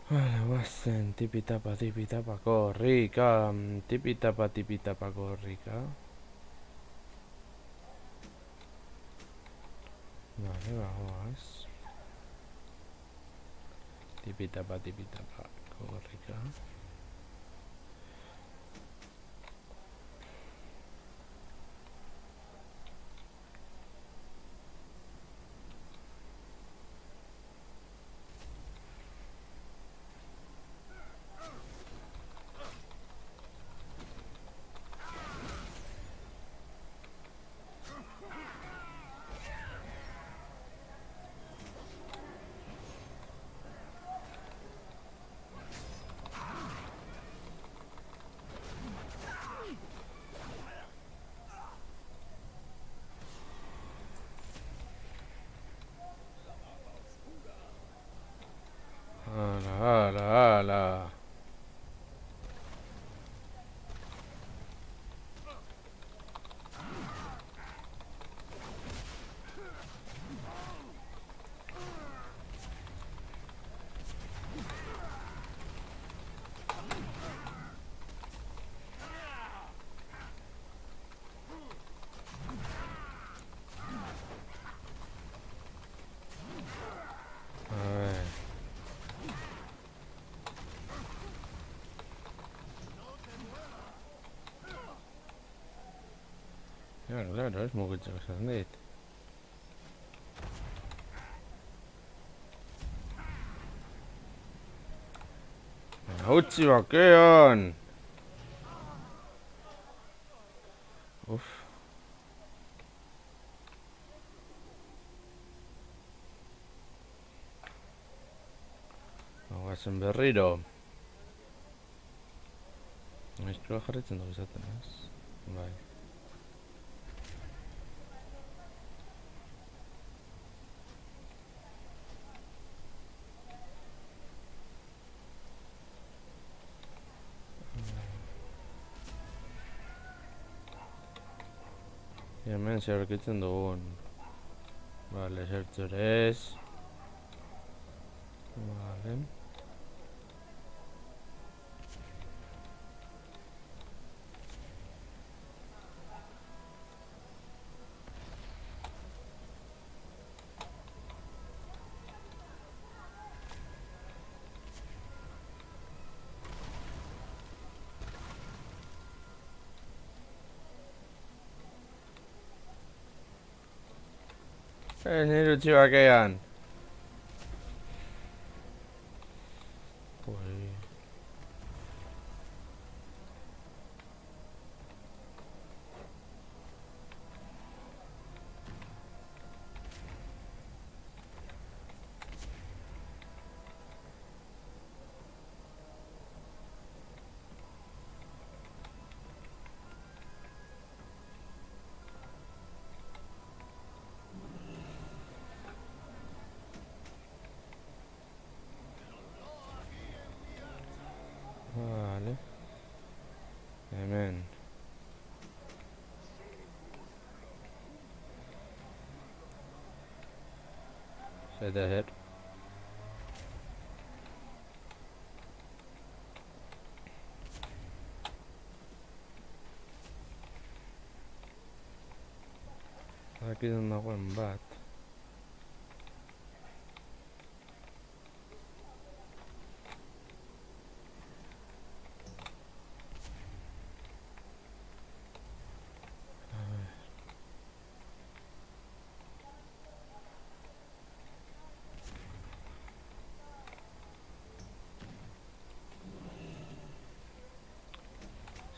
G: Vale, guazen, tipitapa, korrika. Tipitapa, korrika. Vale, bagoaz. Tipitapa, korrika. Ala. A ver. Claro, ez mugitzeko esan dit. Utzi bakean! Uf. Guazen berriro. Estua jarretzen dugu izaten, ez? Bai. Hemen zer aurkitzen dugun. Vale, zertzorez. Vale. Nire utzi bakean. Vale. Hemen. Zer. Aquí dagoen bat.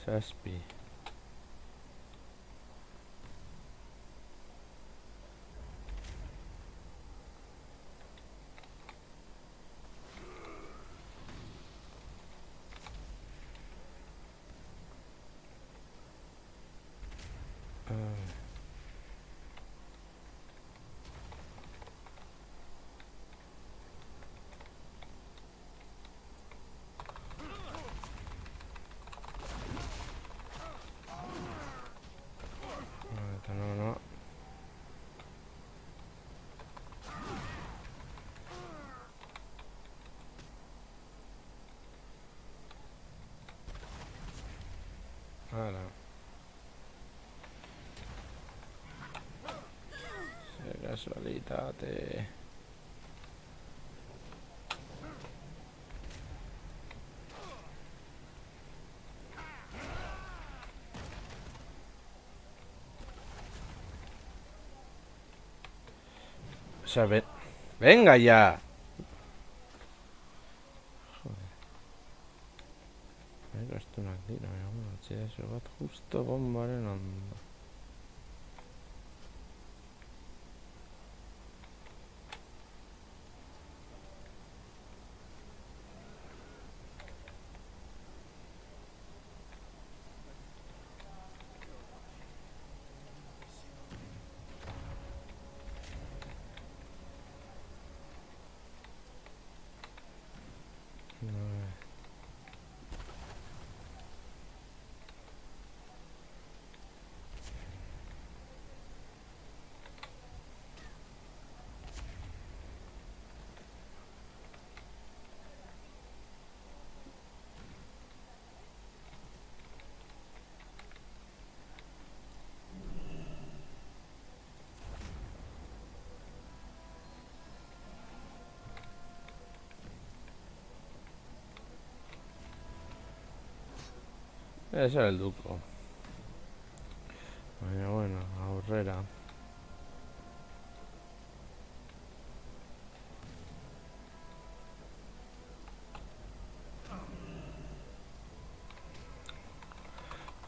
G: Zazpi.
A: Casualitate. O sea, venga ya. Joder. Gastunak dira, etxedazo bat justo bombaren ondo. Ese era el duco. Bueno, aurrera.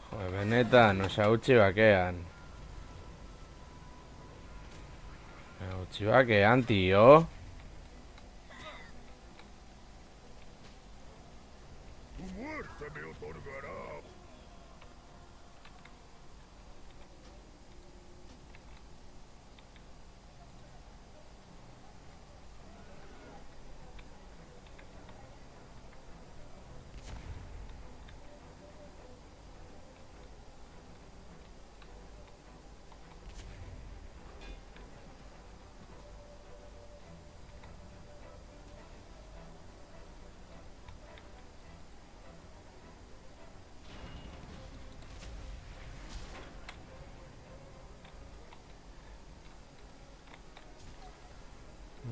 A: Joder, benetan, osea, utzi bakean. Utzi bakean, tío.
K: Tu muerte me otorgará.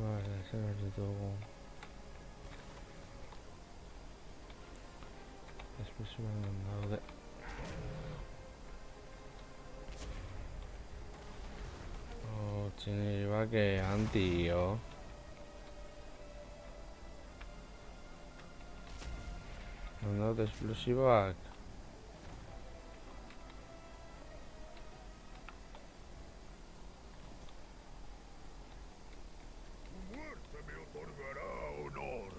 A: Vale, zer ditugu. Espesuan daude. Utzi niri bakean, tío. Non daude esplosiboak?
K: Tu muerte me otorgará honor.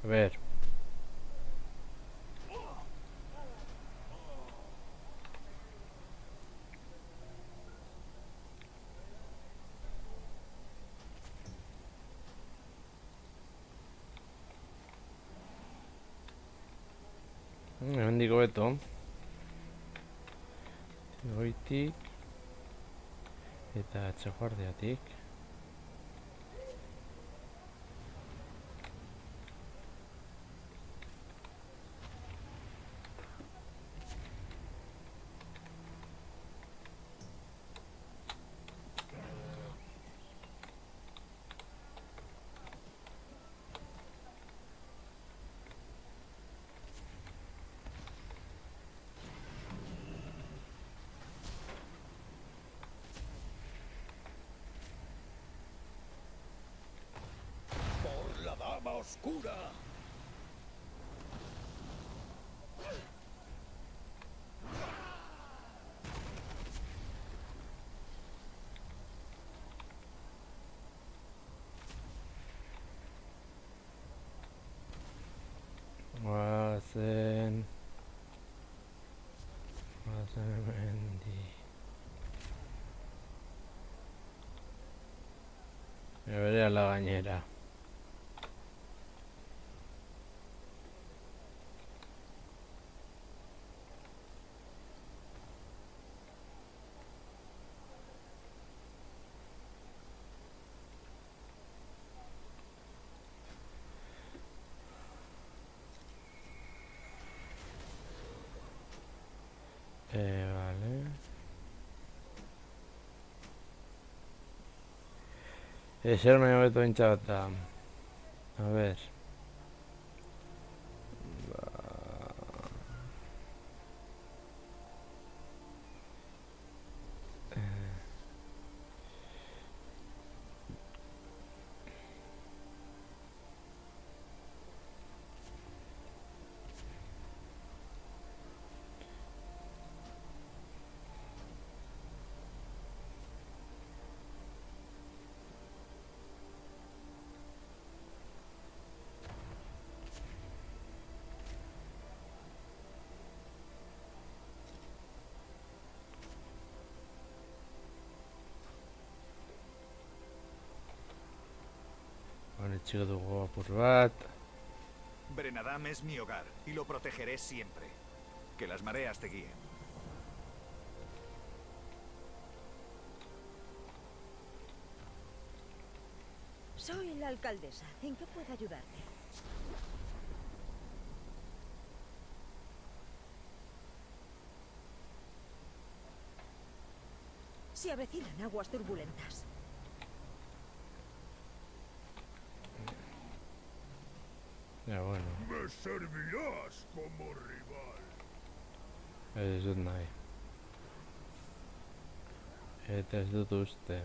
A: A ver. Hemendik hobeto. Goitik. Eta etxeguardiatik.
E: llama oscura.
G: Guazen mendi. Me veré a la gañera. Vale. Eserme hobeto entzata. A ver. Itxiko dugu apur bat.
L: Brenadam es mi hogar y lo protegeré siempre. Que las mareas te guíen.
I: Soy la alcaldesa. ¿En qué puedo ayudarte? Se avecinan aguas turbulentas.
G: Ja, bueno.
K: Me servirás como rival.
G: Ez dut nahi. Eta ez dut uste.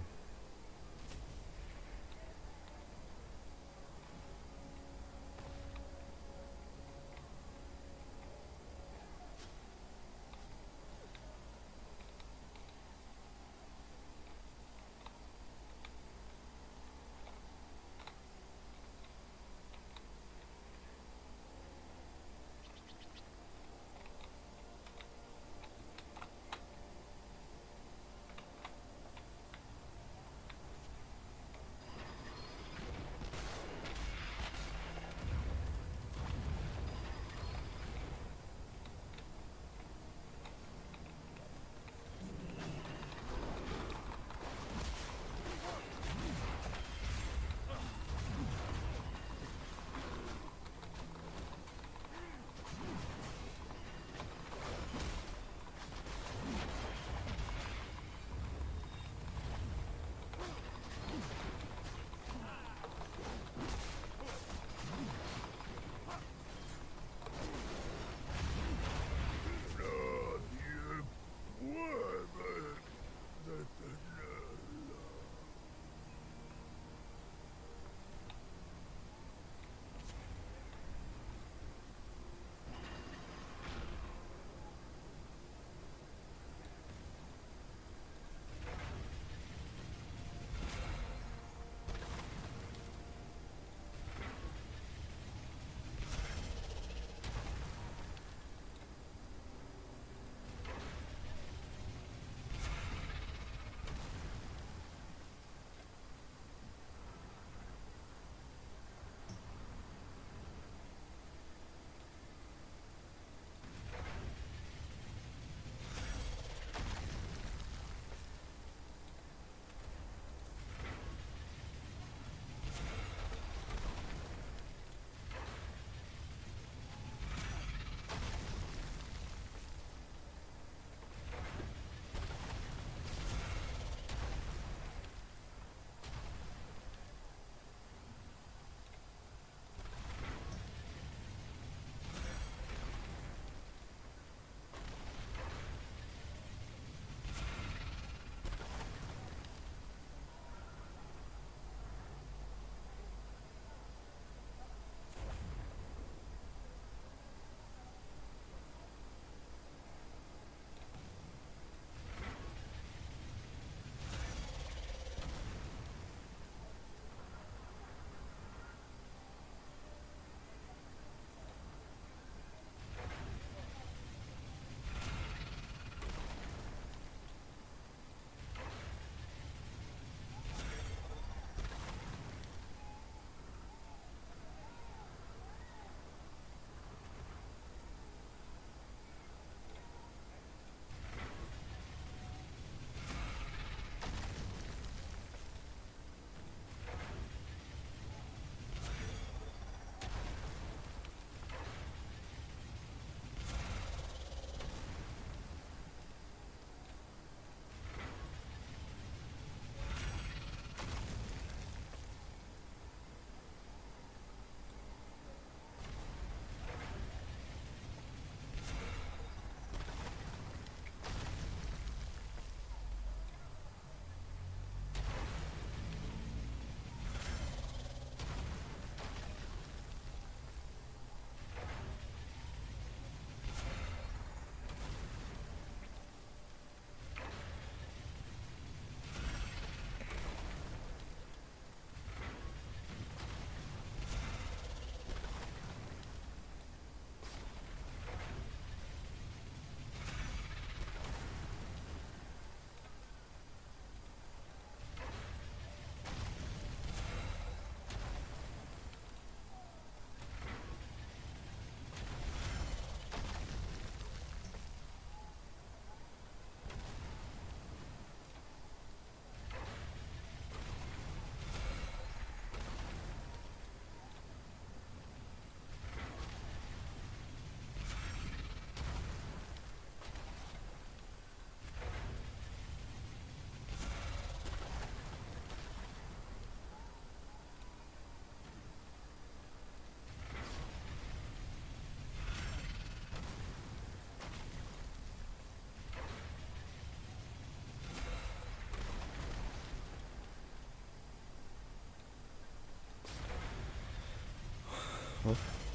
G: Uf.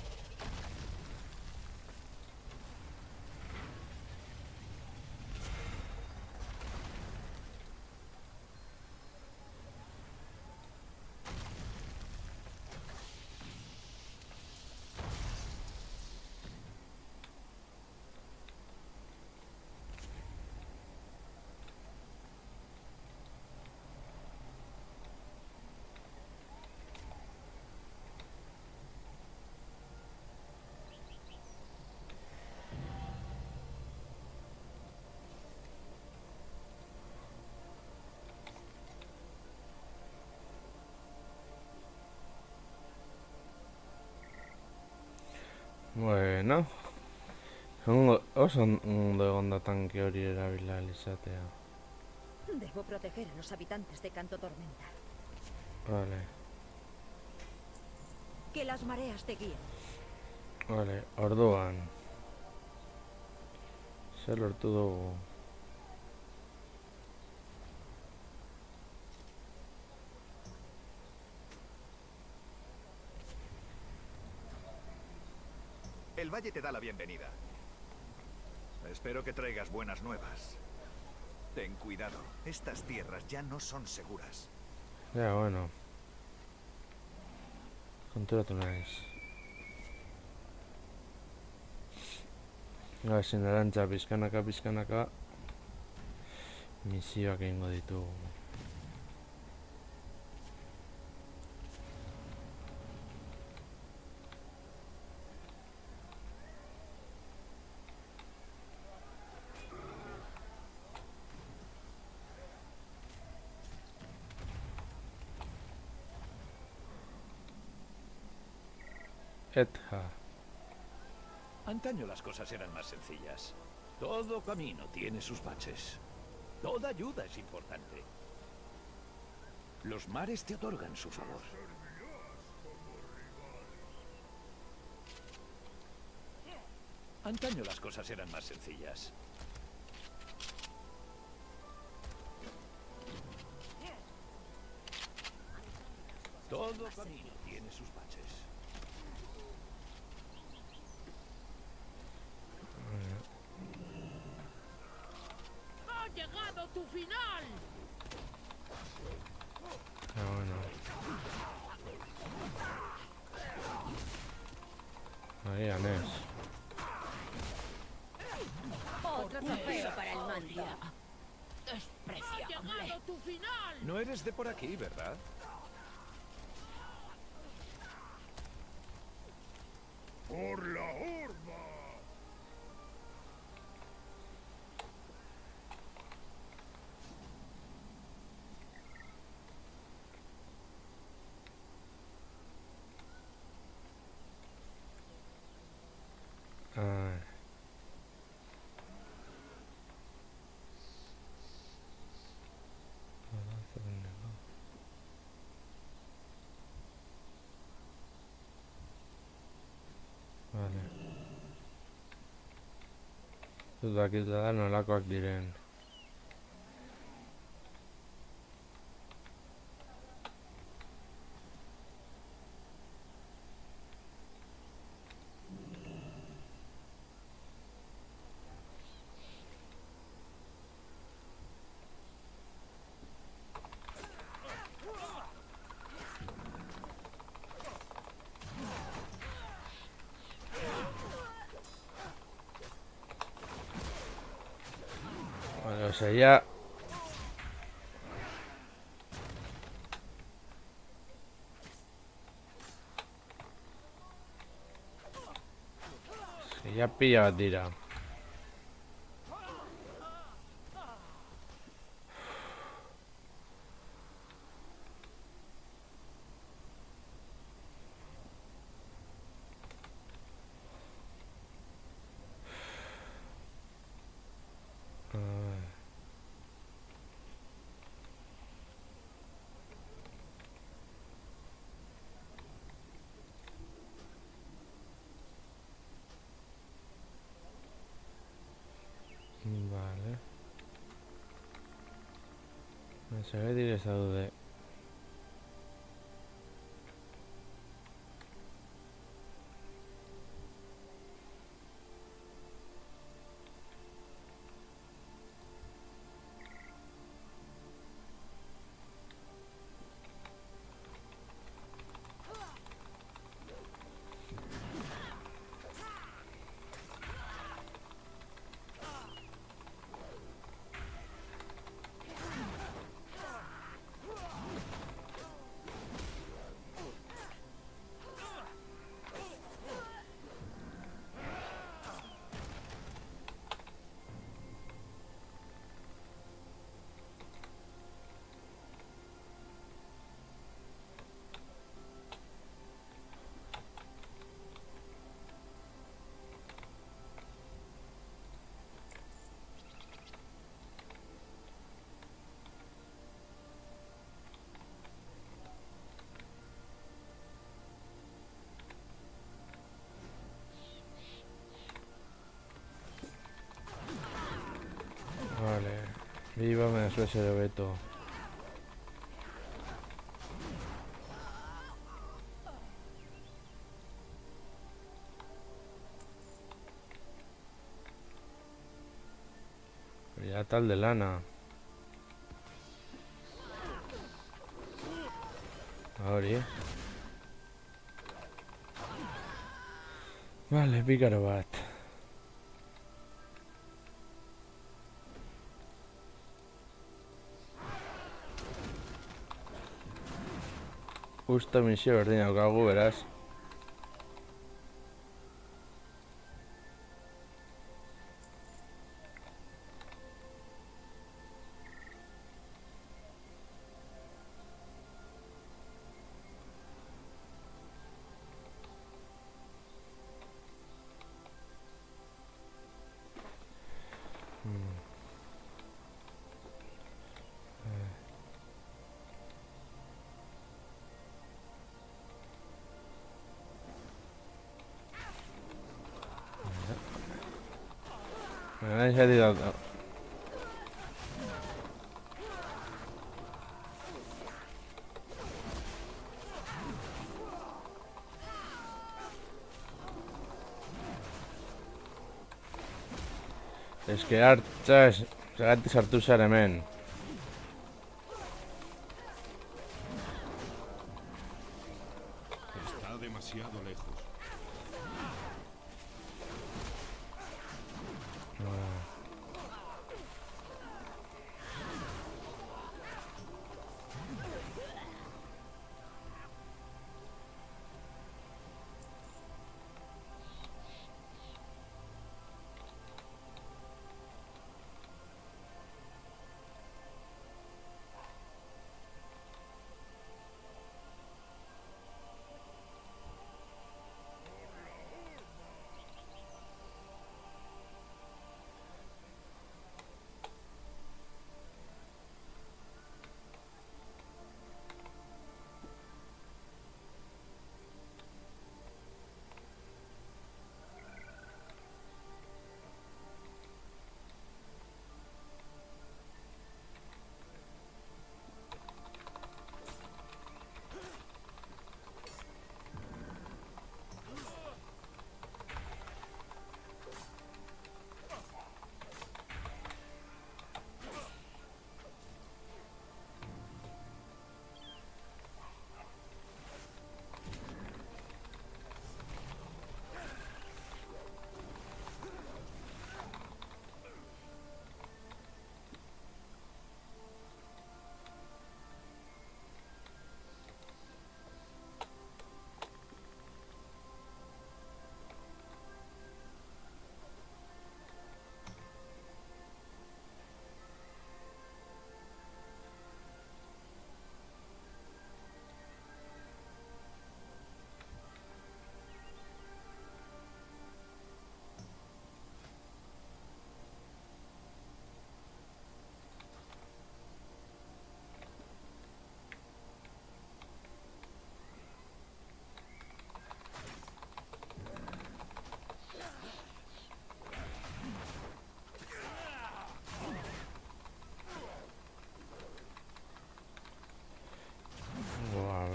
G: Bueno, oso ondo egon da tanke hori erabila izatea.
I: Debo proteger a los habitantes de Canto Tormenta.
G: Vale,
I: Que las mareas te guíen.
G: vale, orduan. Zer lortu dugu.
L: El valle te da la bienvenida. Espero que traigas buenas nuevas. Ten cuidado, estas tierras ya no son seguras.
G: Ja, bueno. Konturatu naiz. Ezin arantza pizkanaka misioak egingo ditugu. Etja.
M: Antaño las cosas eran más sencillas. Todo camino tiene sus baches. Toda ayuda es importante. Los mares te otorgan su favor. Antaño las cosas eran más sencillas. Todo camino tiene sus baches.
E: ¡Ha llegado tu final!
G: Ja, bueno. Ahí, Anés.
I: Otro trofeo para el mando.
E: ¡Ha llegado tu final!
M: No eres de por aquí, ¿verdad?
K: ¡Por la horda!
G: Ai. Vale. Ez dakit da nolakoak diren. Vale, o sea, ya... Es que ya pilla la tira. Ai. Vale. Zergatik ez daude. Eso es el veto. Ya tal de lana. Ahora. Vale, pícaro bat. Justo misio berdin daukagu, beraz. Ya digo, es que hartzaz, zagatik sartu zara hemen.
J: Está demasiado lejos.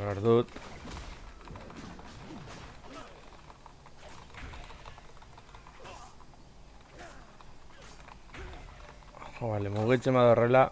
G: behar dut. Vale, mugitzen bada horrela.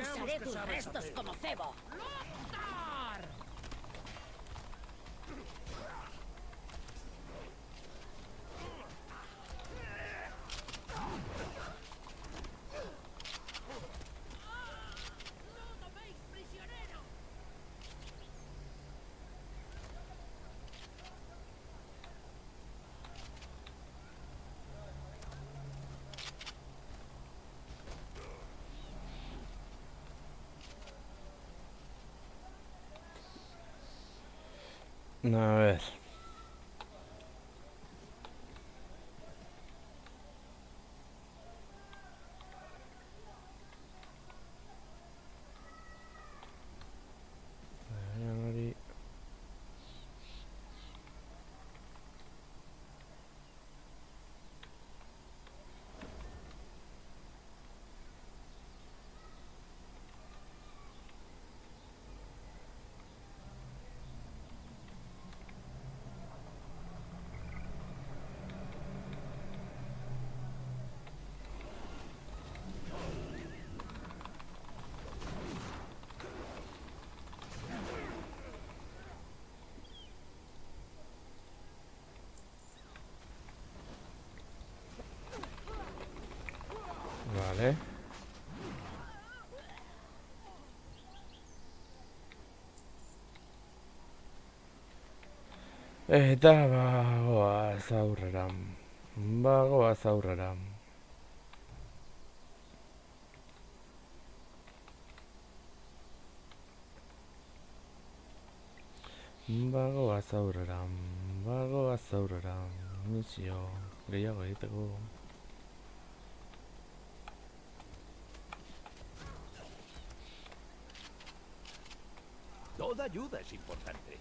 I: Usaré tus restos como cebo.
G: A ver. Hori. Vale. Eta bagoaz aurrera. Bagoaz aurrera. Bagoaz aurrera. Bagoaz aurrera. Misio gehiago egiteko.
M: Toda ayuda es importante.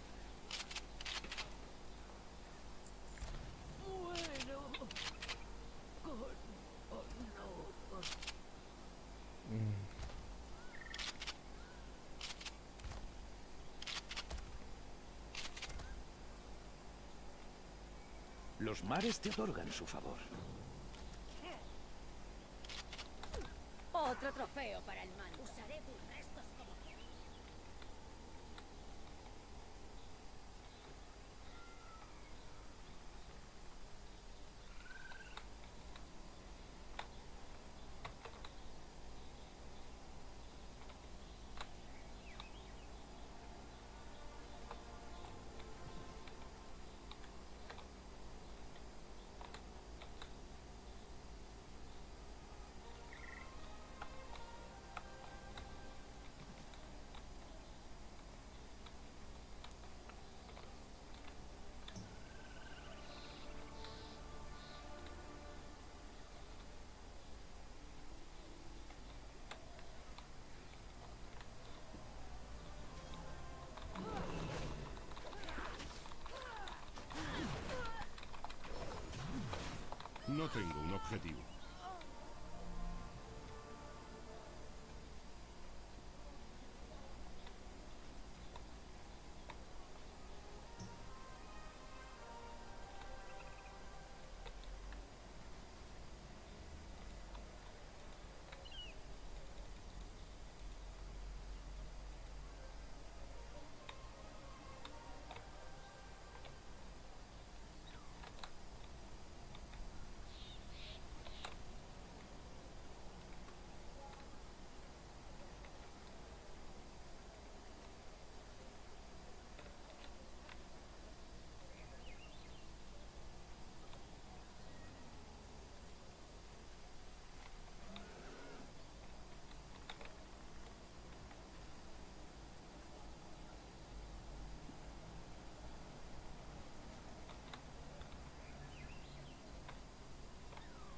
M: Los mares te otorgan su favor.
I: Otro trofeo para el mal. Usaré tus restos como...
J: No tengo un objetivo.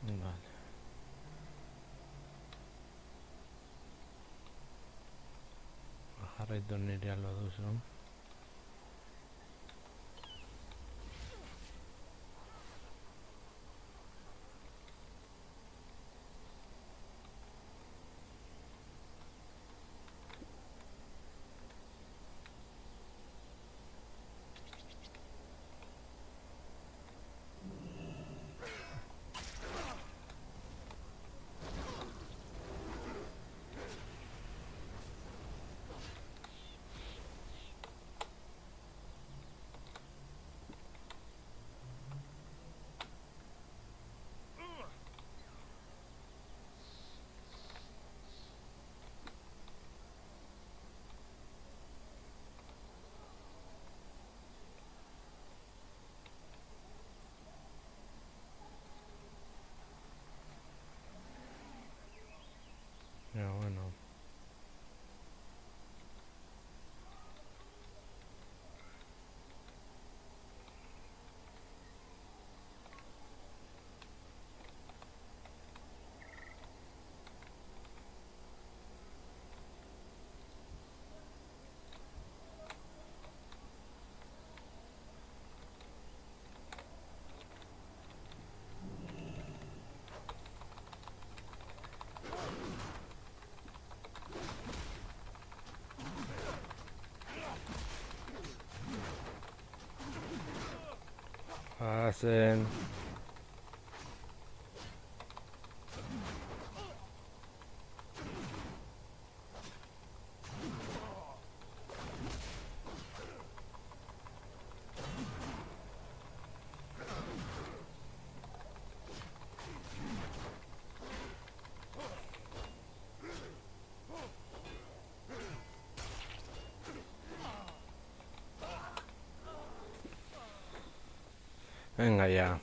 G: Vale. Jarraitu nire alba duzu. Goazen. Venga ya.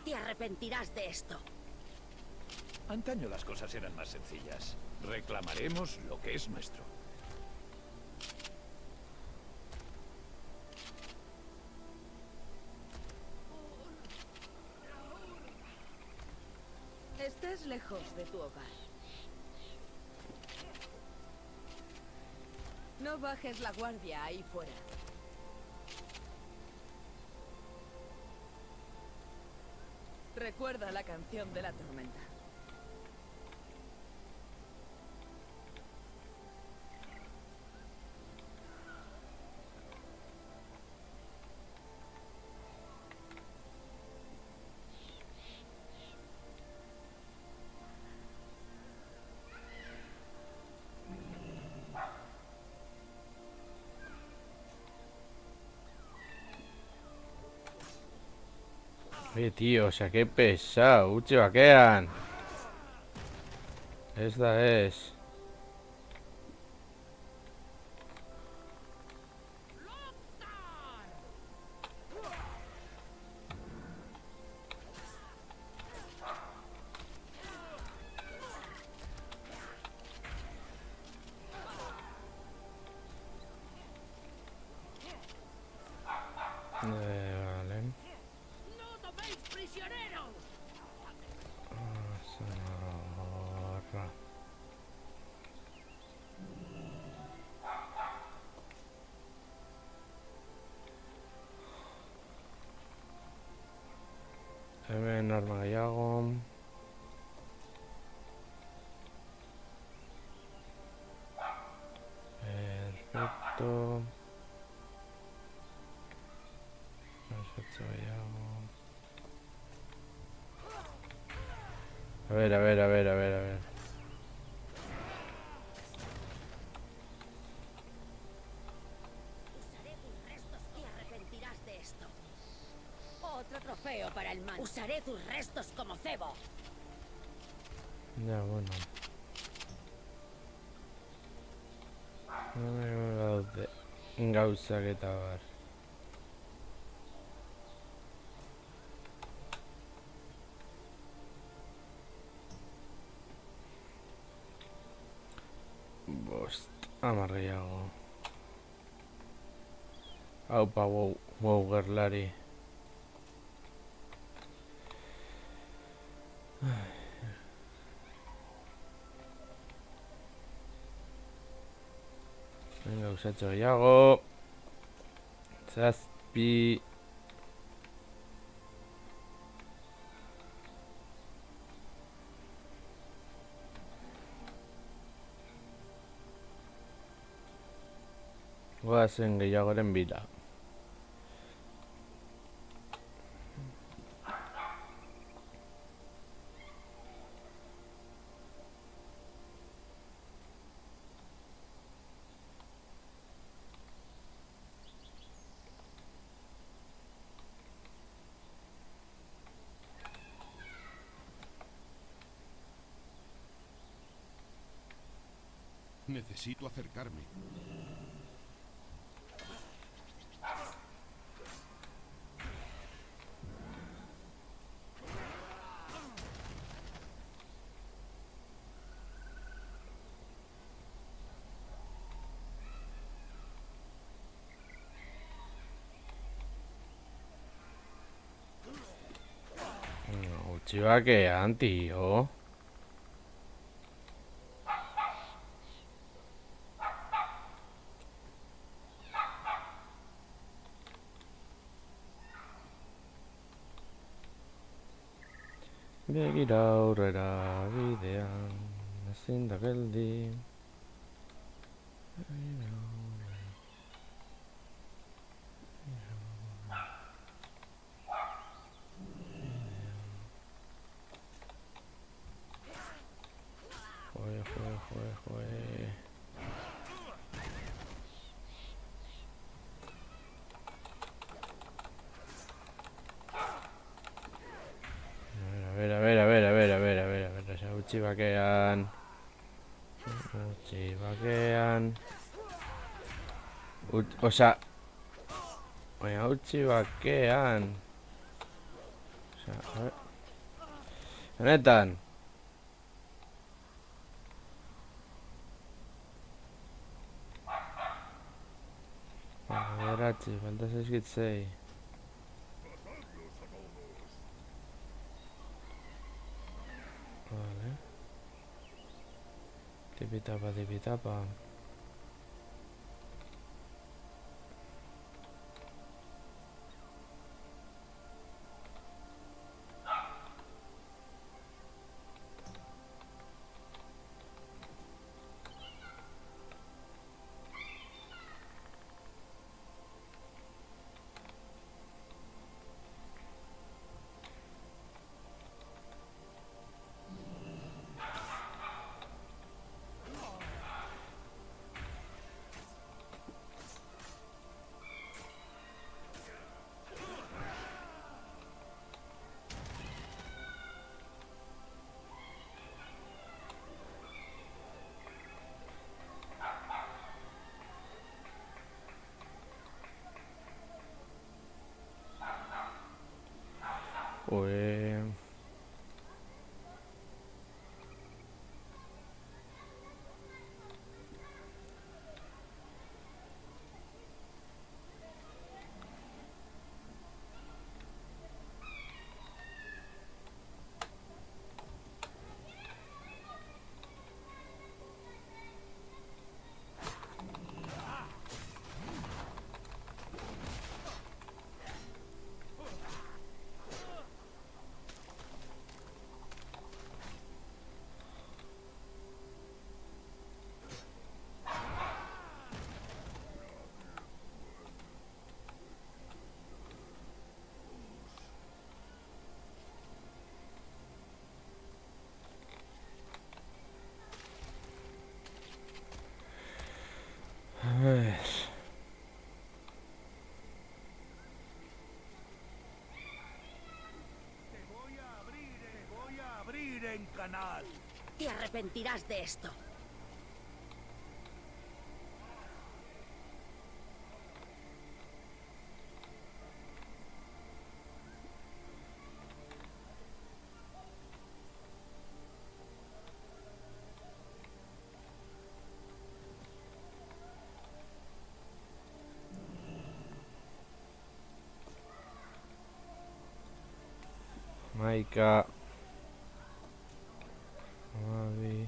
I: Te arrepentirás de esto.
M: Antaño las cosas eran más sencillas. Reclamaremos lo que es nuestro.
N: Estás lejos de tu hogar. No bajes la guardia ahí fuera. Recuerda la canción de la tormenta.
G: Oye, tío, o sea, qué pesado. Uchi, vaquean. Esta es. Vale. Zorra. Hemen arma gehiago. Perfecto. Perfecto, gehiago. A ver.
I: Usaré tus restos y arrepentirás de esto. Otro trofeo para el man. Usaré tus restos como cebo.
G: Ya, bueno. Gaude. Gauzak eta bar. Bost. 10 gehiago. Aupa, wow, gerlari. Venga, usatxo gehiago. Zazpi. Goazen gehiagoren bila.
J: Necesito acercarme.
G: Utzi bakean, tío. Begira aurrera bidean, ezin da geldi. Joe. A ver, esa utzi bakean. Osea, baina utzi bakean. Osea, a ver. Benetan. Bederatzi, falta zaizkit 6. Vale. Tipitapa. Pues... A ver...
K: Voy a abrir en canal.
I: Te arrepentirás de esto.
G: Maika... Mavi...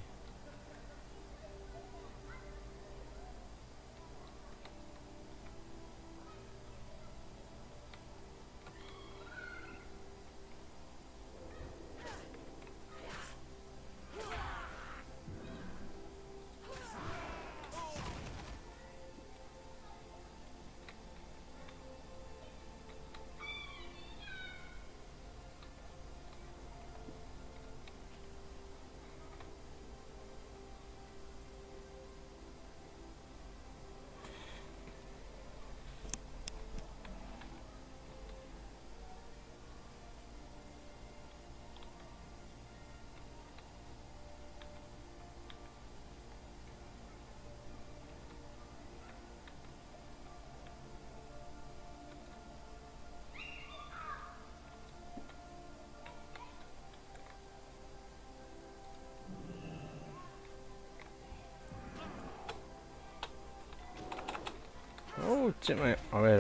G: Utzi, a ver.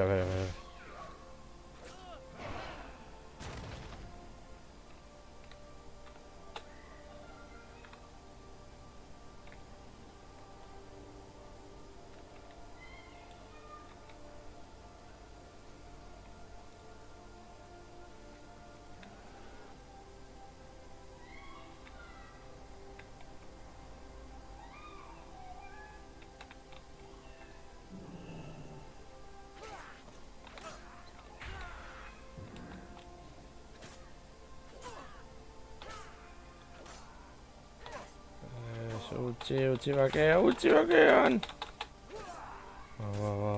G: Utzi bakean! Ba.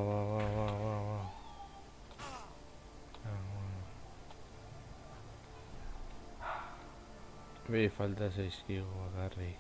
G: Bi falta zaizkigu bakarrik.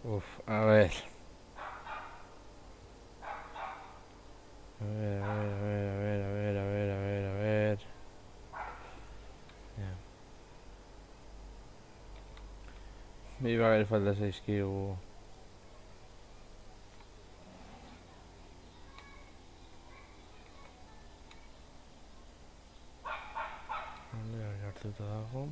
G: Uf, a ver. A ver. Ya. Me iba a haber falta 6 kilos. Hartuta dago.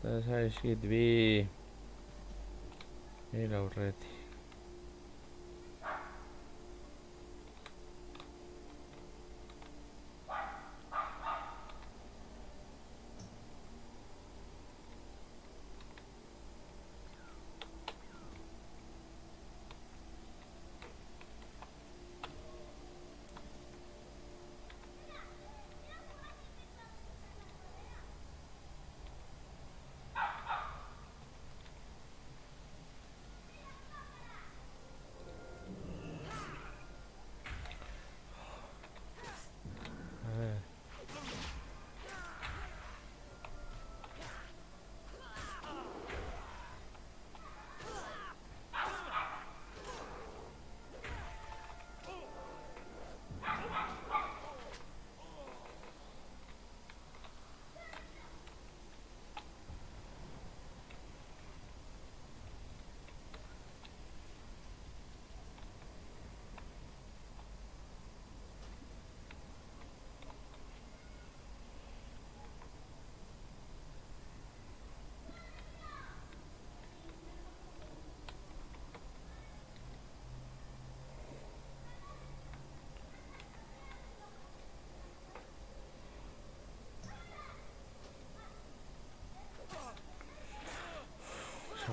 G: Eta zaizkit bi hil aurretik.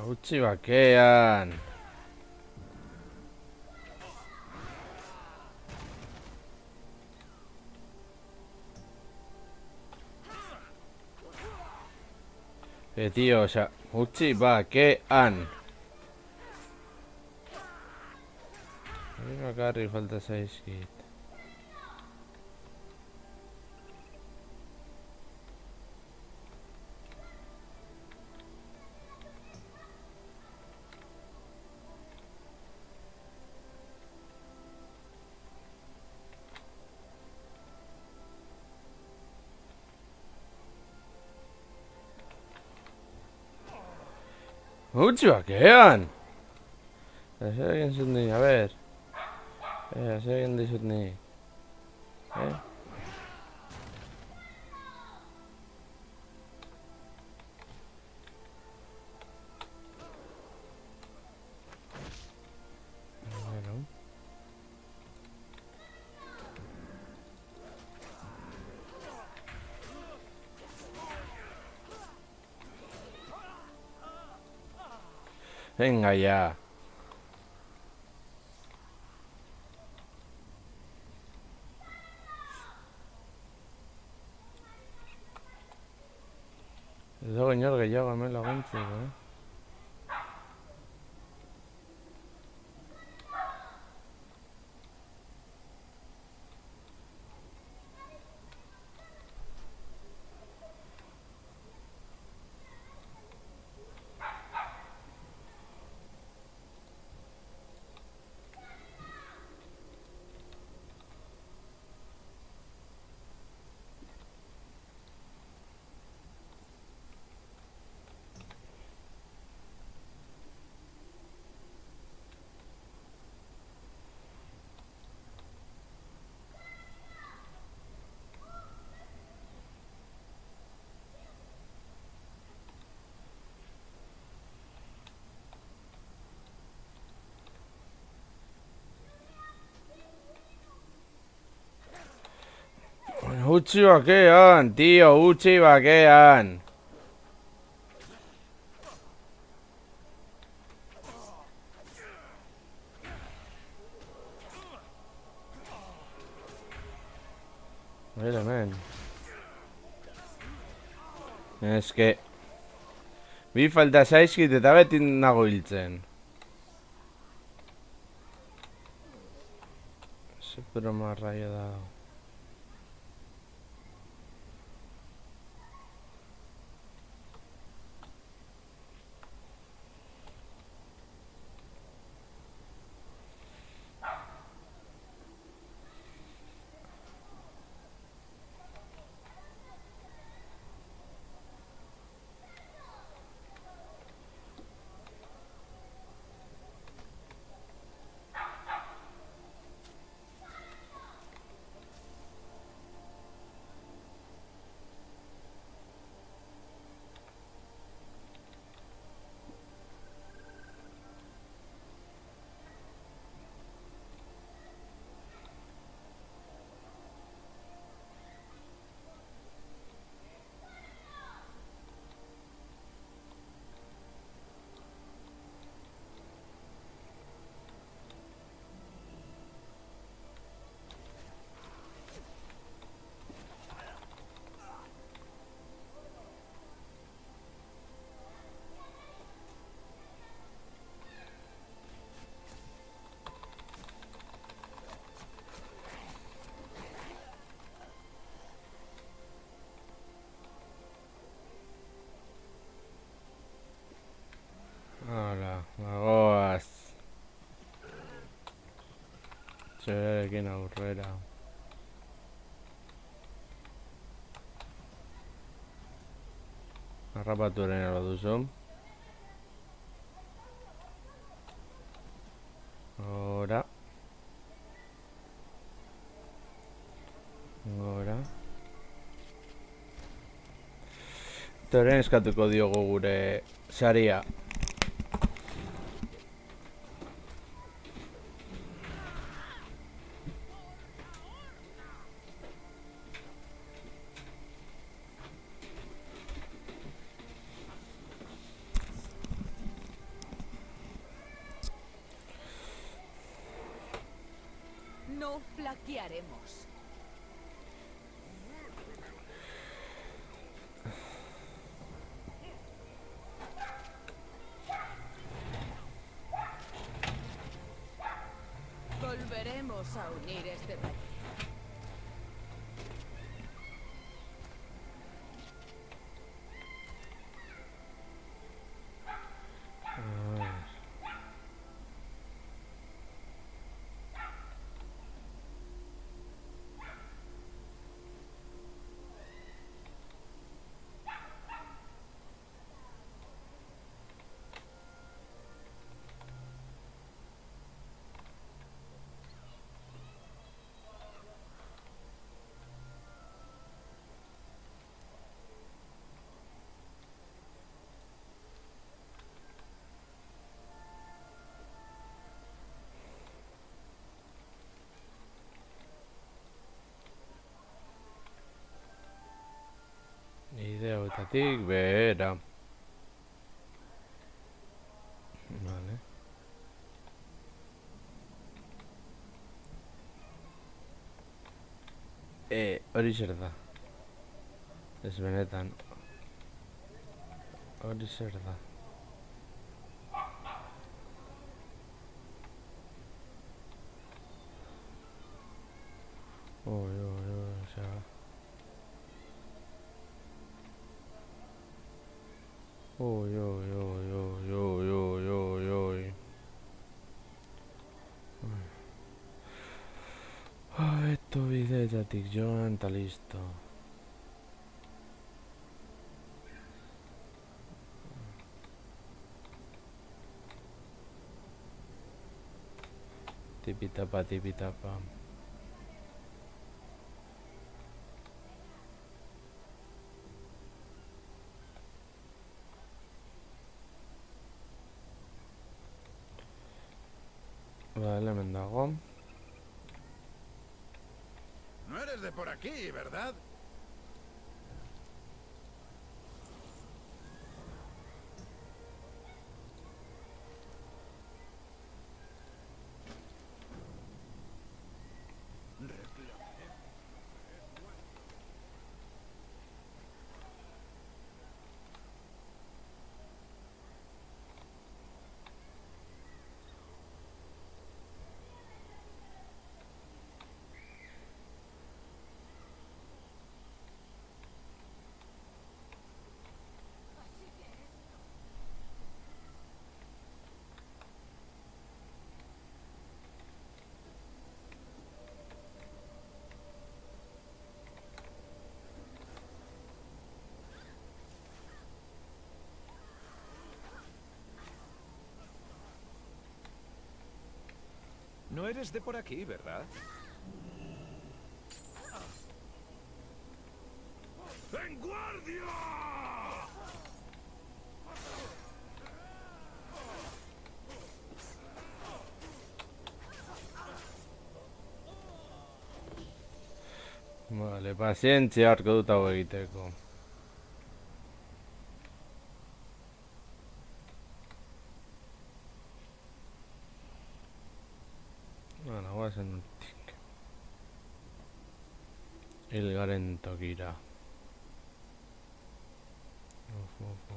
G: Utzi bakean.
A: Tío, osea, utzi bakean. Bakarrik falta zaizkit. Utzi bakean! Zer egin zut ni, a ber. Zer egin dizut ni. Venga ya. Ez dago inor gehiago hemen laguntzeko, Utzi bakean, tío, utzi bakean. Mira, man. Ez que... Bi falta zaizkit eta beti nago hiltzen. Ze broma raio da. Hala, bagoaz. Zerarekin aurrera. Harrapatu eren ero duzu. Gora. Gora. Eta orain eskatuko diogu gure saria.
N: No flaquearemos.
G: Hauetatik behera. Vale. Hori zer da? Ez benetan. Hori zer da? Osea... Eto bideetatik joan eta listo. Tipitapa, tipitapa. Vale, hemen dago.
K: No eres de por aquí, ¿verdad?
M: No eres de por aquí, ¿verdad?
K: ¡En guardia!
G: Vale, pazientzia harko dut hau egiteko. Bueno, guazen tik. Hilgaren tokira. Uf.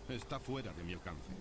J: Está fuera de mi alcance.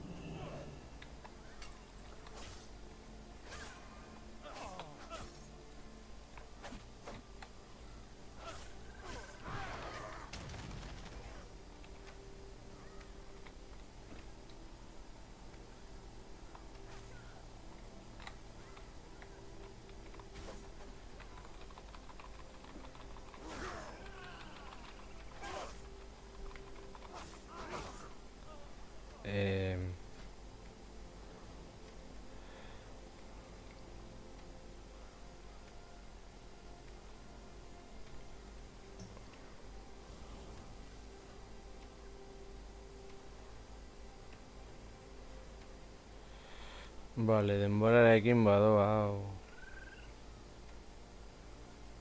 G: Vale, denborarekin badoa hau.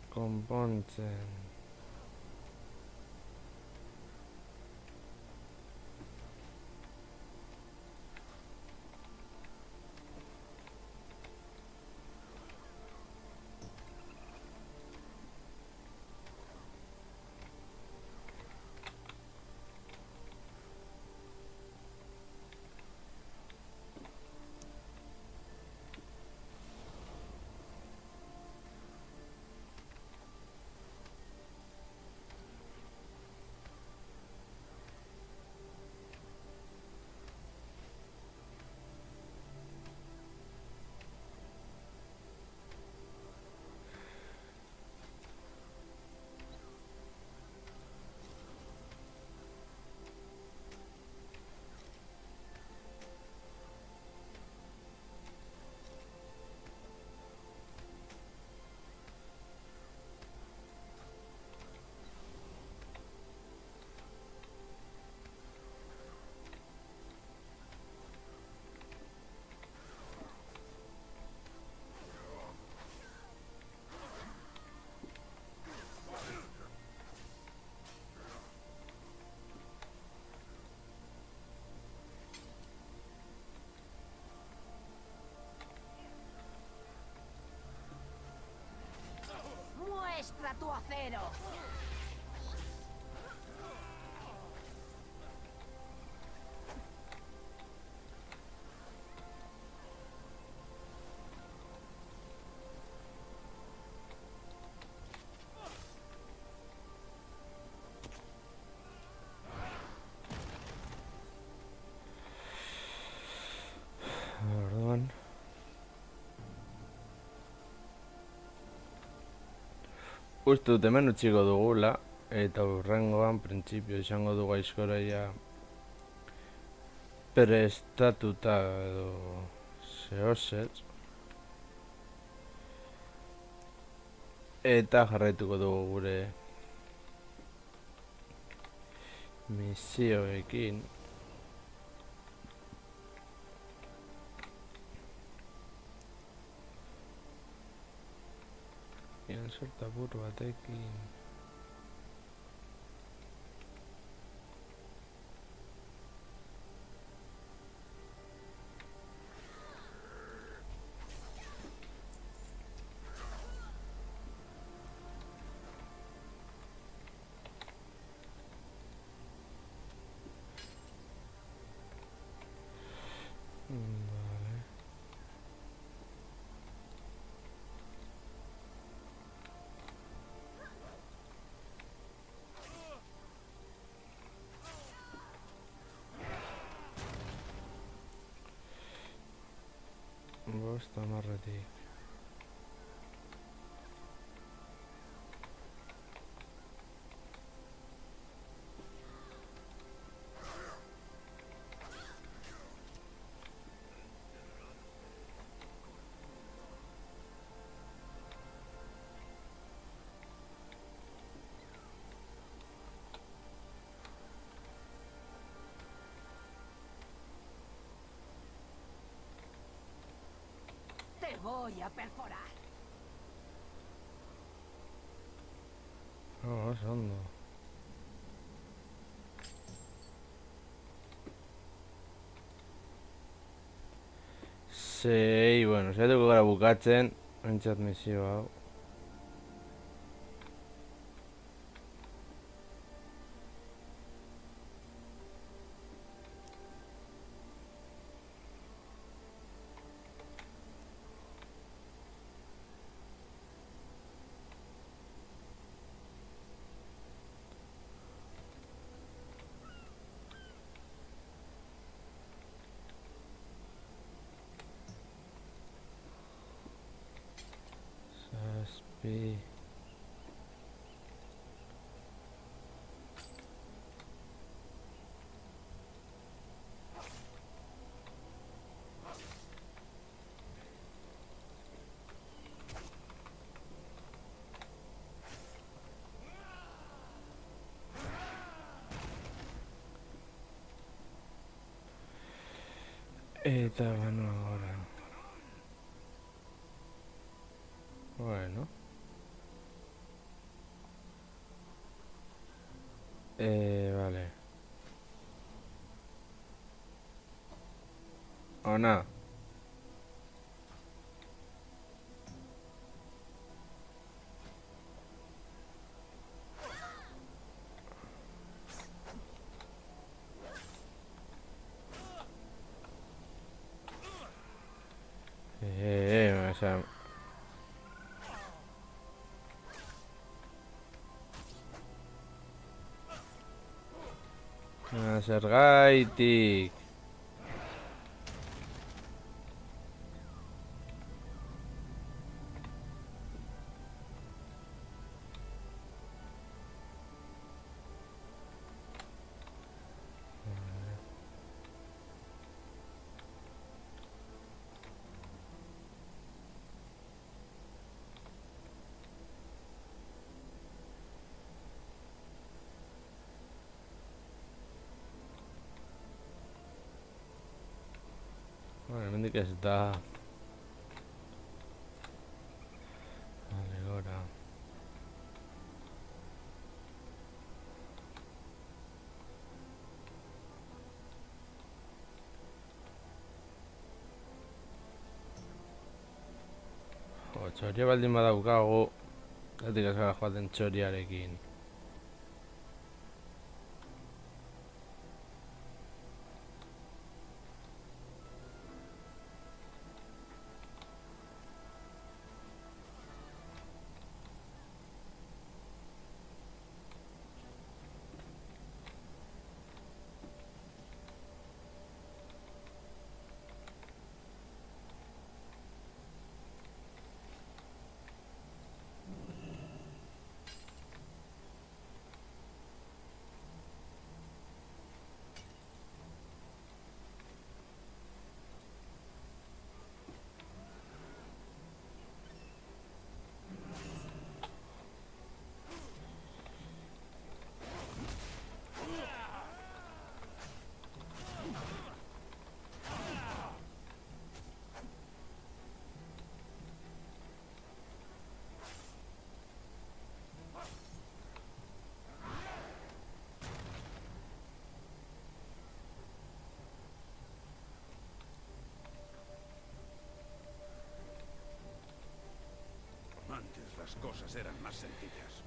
G: Konpontzen.
I: quiero.
G: Orduan. Uste dut hemen utziko dugula, eta hurrengoan printzipio izango dugu aizkoraia prestatuta edo zehozer. Eta jarraituko dugu gure misioekin. Sorta buru batekin. Vale. Bost amarretik.
I: Te voy a perforar.
G: Oh, oso ondo. Sei, bueno, saiatuko gara bukatzen, entzat misio hau. Zazpi. Eta bueno, ahora. Bueno. Vale. Ona. O sea... Zergaitik. Bueno, hemendik ez da. Vale, gora. Txoria baldin badaukagu.
A: Zatik ez gara joaten txoriarekin.
E: Antes las cosas eran más sencillas.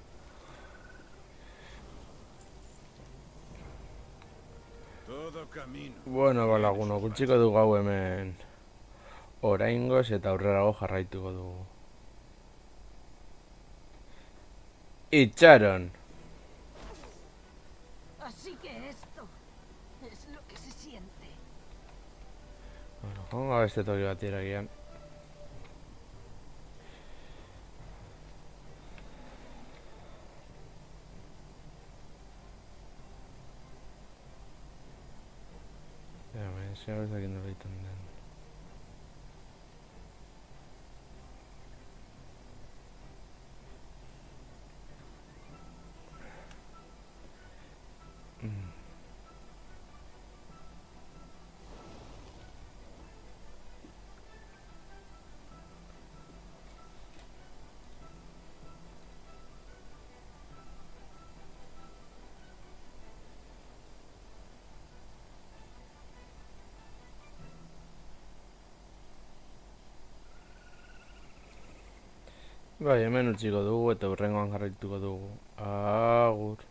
E: Todo camino.
A: Bueno, balaguno, gutxiko dugu hau hemen oraingoz eta aurrerago jarraituko dugu. Itxaron!
I: Así que esto es lo que se siente.
A: Bueno, jongo beste toki bat iragian. Ja, baina ez gara ezakit nola egiten den. Bai, hemen utziko dugu eta hurrengoan jarraituko dugu. Agur.